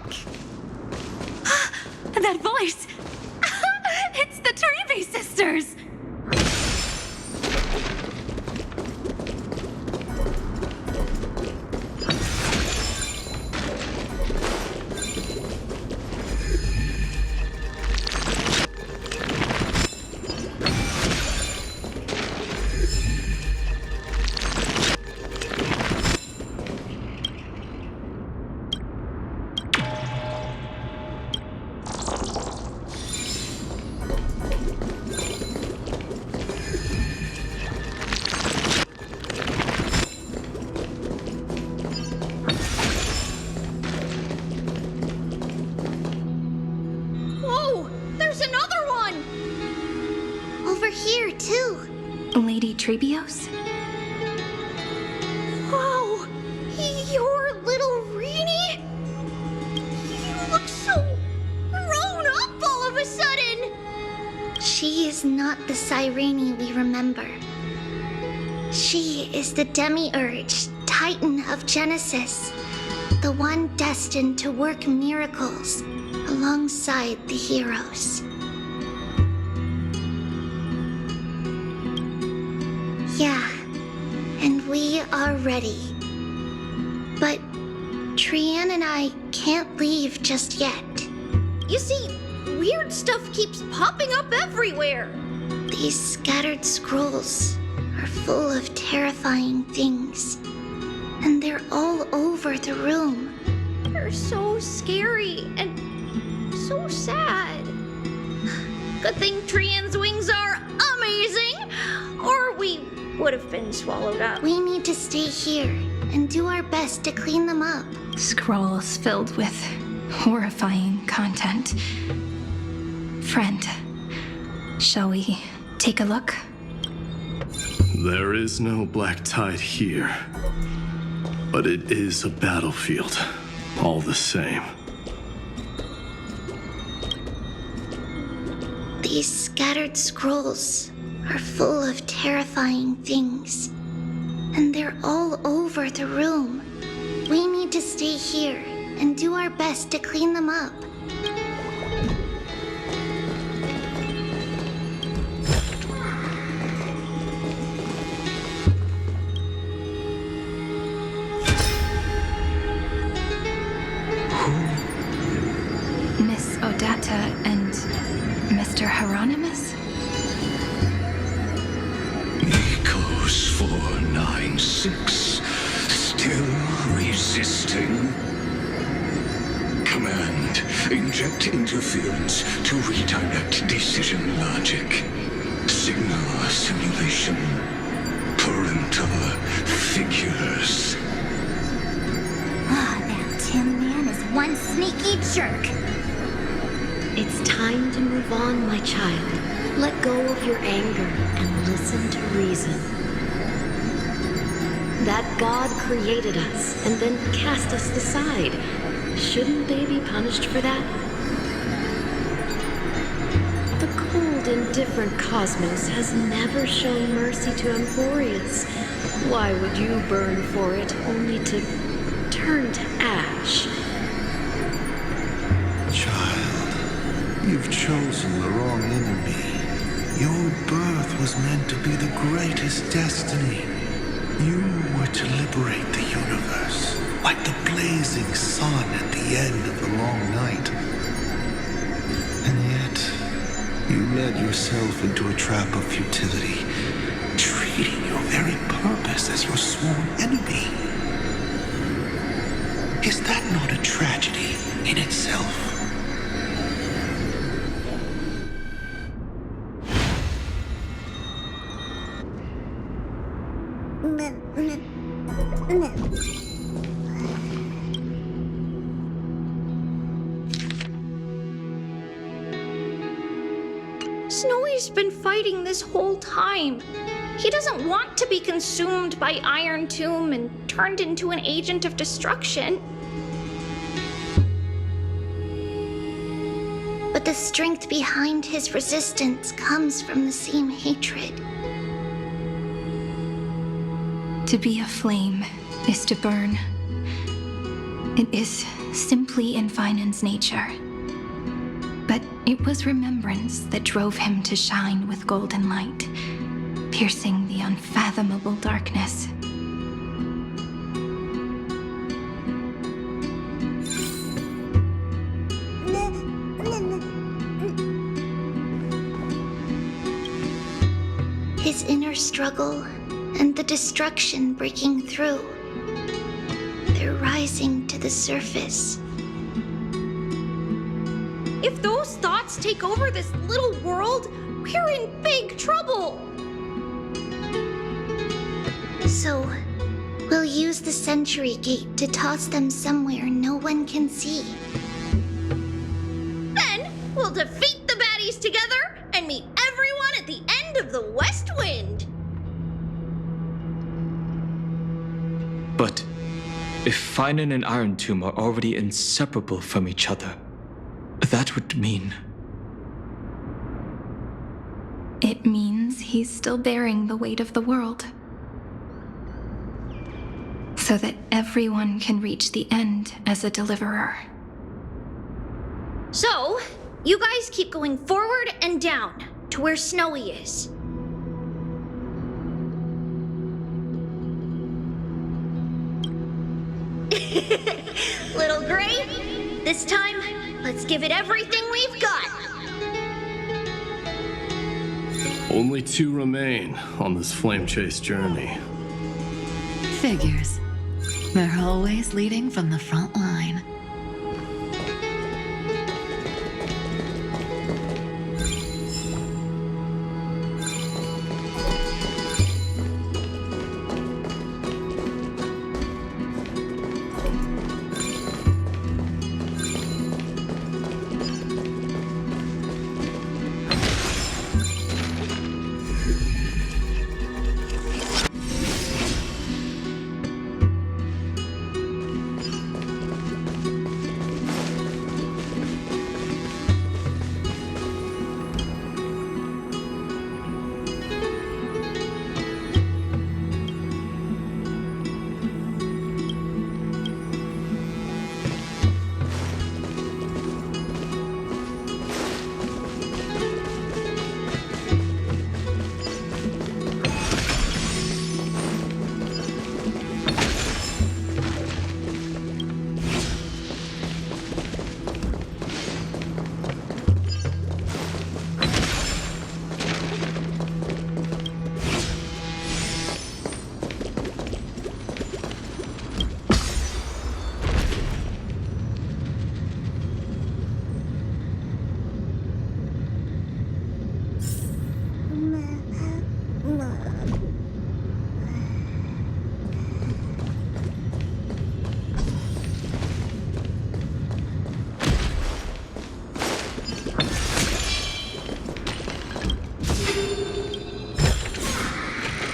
That voice! It's the Trailblaze sisters! Lady Treebios? Whoa! You're little Reenie? You look so grown up all of a sudden! She is not the Cyrene we remember. She is the Demiurge, Titan of Genesis, the one destined to work miracles alongside the heroes. Yeah, and we are ready. But Trian and I can't leave just yet. You see, weird stuff keeps popping up everywhere. These scattered scrolls are full of terrifying things, and they're all over the room. They're so scary and so sad. Good thing Trian's wings are amazing, or we would have been swallowed up. We need to stay here and do our best to clean them up. Scrolls filled with horrifying content. Friend, shall we take a look? There is no black tide here, but it is a battlefield, all the same. These scattered scrolls are full of terrifying things, and they're all over the room. We need to stay here and do our best to clean them up. Miss Odetta and Mr. Hieronymus? Echoes 496, still resisting. Command, inject interference to redirect decision logic. Signal simulation. Parental figures. Ah, that Tin Man is one sneaky jerk. It's time to move on, my child. Let go of your anger and listen to reason. That God created us and then cast us aside. Shouldn't they be punished for that? The cold, indifferent cosmos has never shown mercy to Emphorius. Why would you burn for it only to turn to ash? Child, you've chosen the wrong enemy. Your birth was meant to be the greatest destiny. You were to liberate the universe, like the blazing sun at the end of the long night. And yet, you led yourself into a trap of futility, treating your very purpose as your sworn enemy. Is that not a tragedy in itself? Snowy's been fighting this whole time. He doesn't want to be consumed by Iron Tomb and turned into an agent of destruction. But the strength behind his resistance comes from the same hatred. To be a flame is to burn. It is simply in Vinan's nature. But it was remembrance that drove him to shine with golden light, piercing the unfathomable darkness. His inner struggle and the destruction breaking through. They're rising to the surface. If those thoughts take over this little world, we're in big trouble. So, we'll use the Century Gate to toss them somewhere no one can see. Then we'll defeat the baddies together and meet everyone at the end of the West Wind. But if Finan and Iron Tomb are already inseparable from each other, that would mean... It means he's still bearing the weight of the world. So that everyone can reach the end as a deliverer. So, you guys keep going forward and down to where Snowy is. Little Gray, this time, let's give it everything we've got. Only 2 remain on this flame chase journey. Figures. They're always leading from the front line.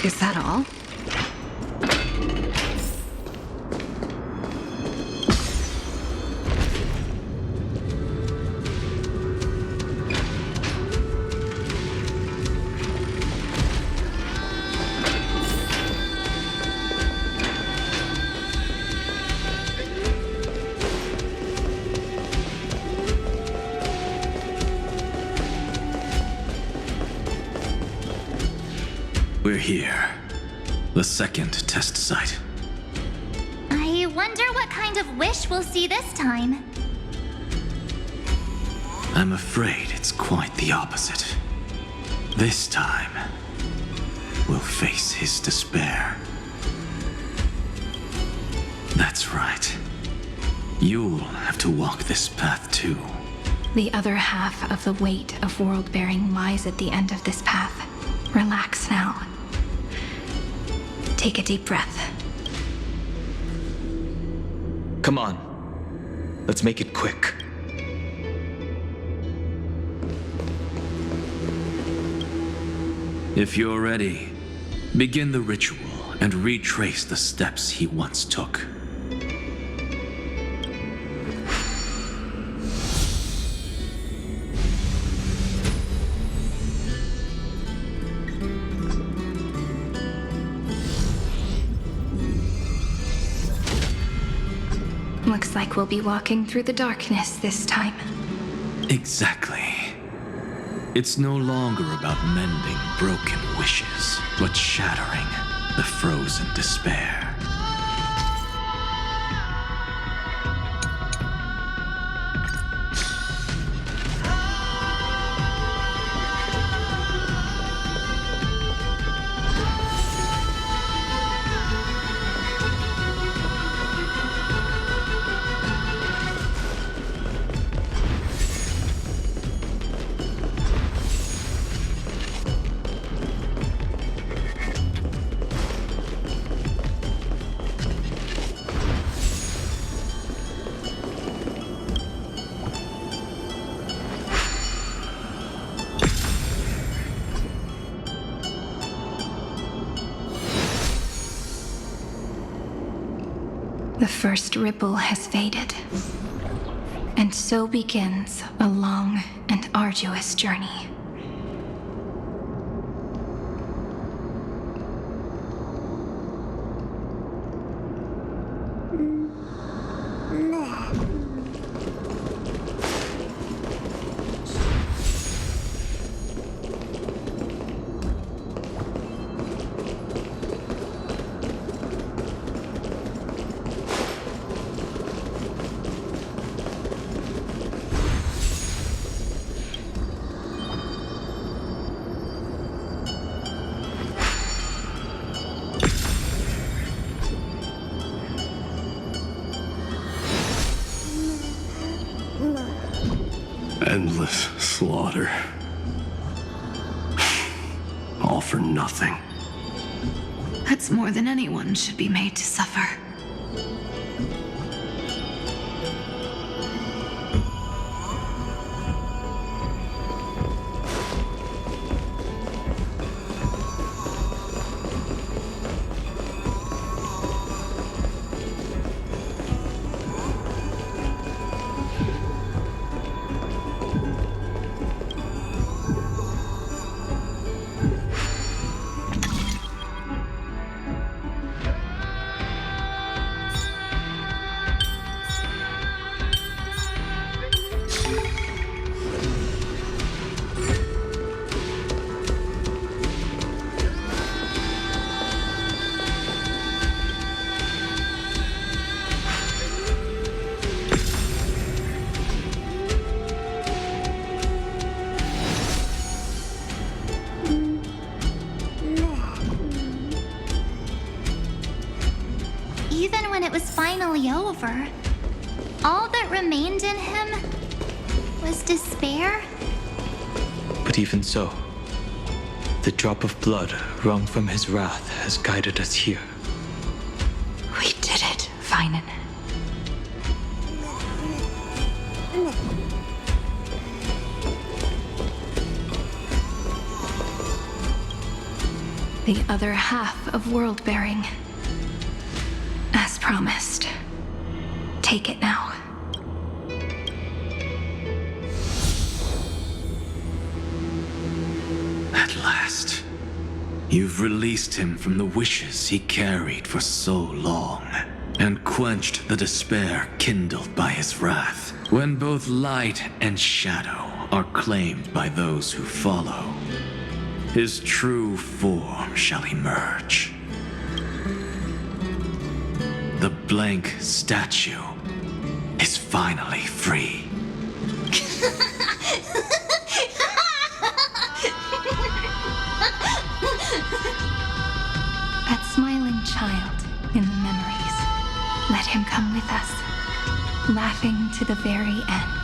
Is that all? We're here. The second test site. I wonder what kind of wish we'll see this time. I'm afraid it's quite the opposite. This time, we'll face his despair. That's right. You'll have to walk this path too. The other half of the weight of world-bearing lies at the end of this path. Relax now. Take a deep breath. Come on. Let's make it quick. If you're ready, begin the ritual and retrace the steps he once took. Looks like we'll be walking through the darkness this time. Exactly. It's no longer about mending broken wishes, but shattering the frozen despair. The first ripple has faded. And so begins a long and arduous journey. Endless slaughter. All for nothing. That's more than anyone should be made to suffer. Even when it was finally over, all that remained in him was despair. But even so, the drop of blood wrung from his wrath has guided us here. We did it, Feinen. The other half of world-bearing. As promised. Take it now. At last, you've released him from the wishes he carried for so long, and quenched the despair kindled by his wrath. When both light and shadow are claimed by those who follow, his true form shall emerge. The blank statue is finally free. That smiling child in the memories. Let him come with us, laughing to the very end.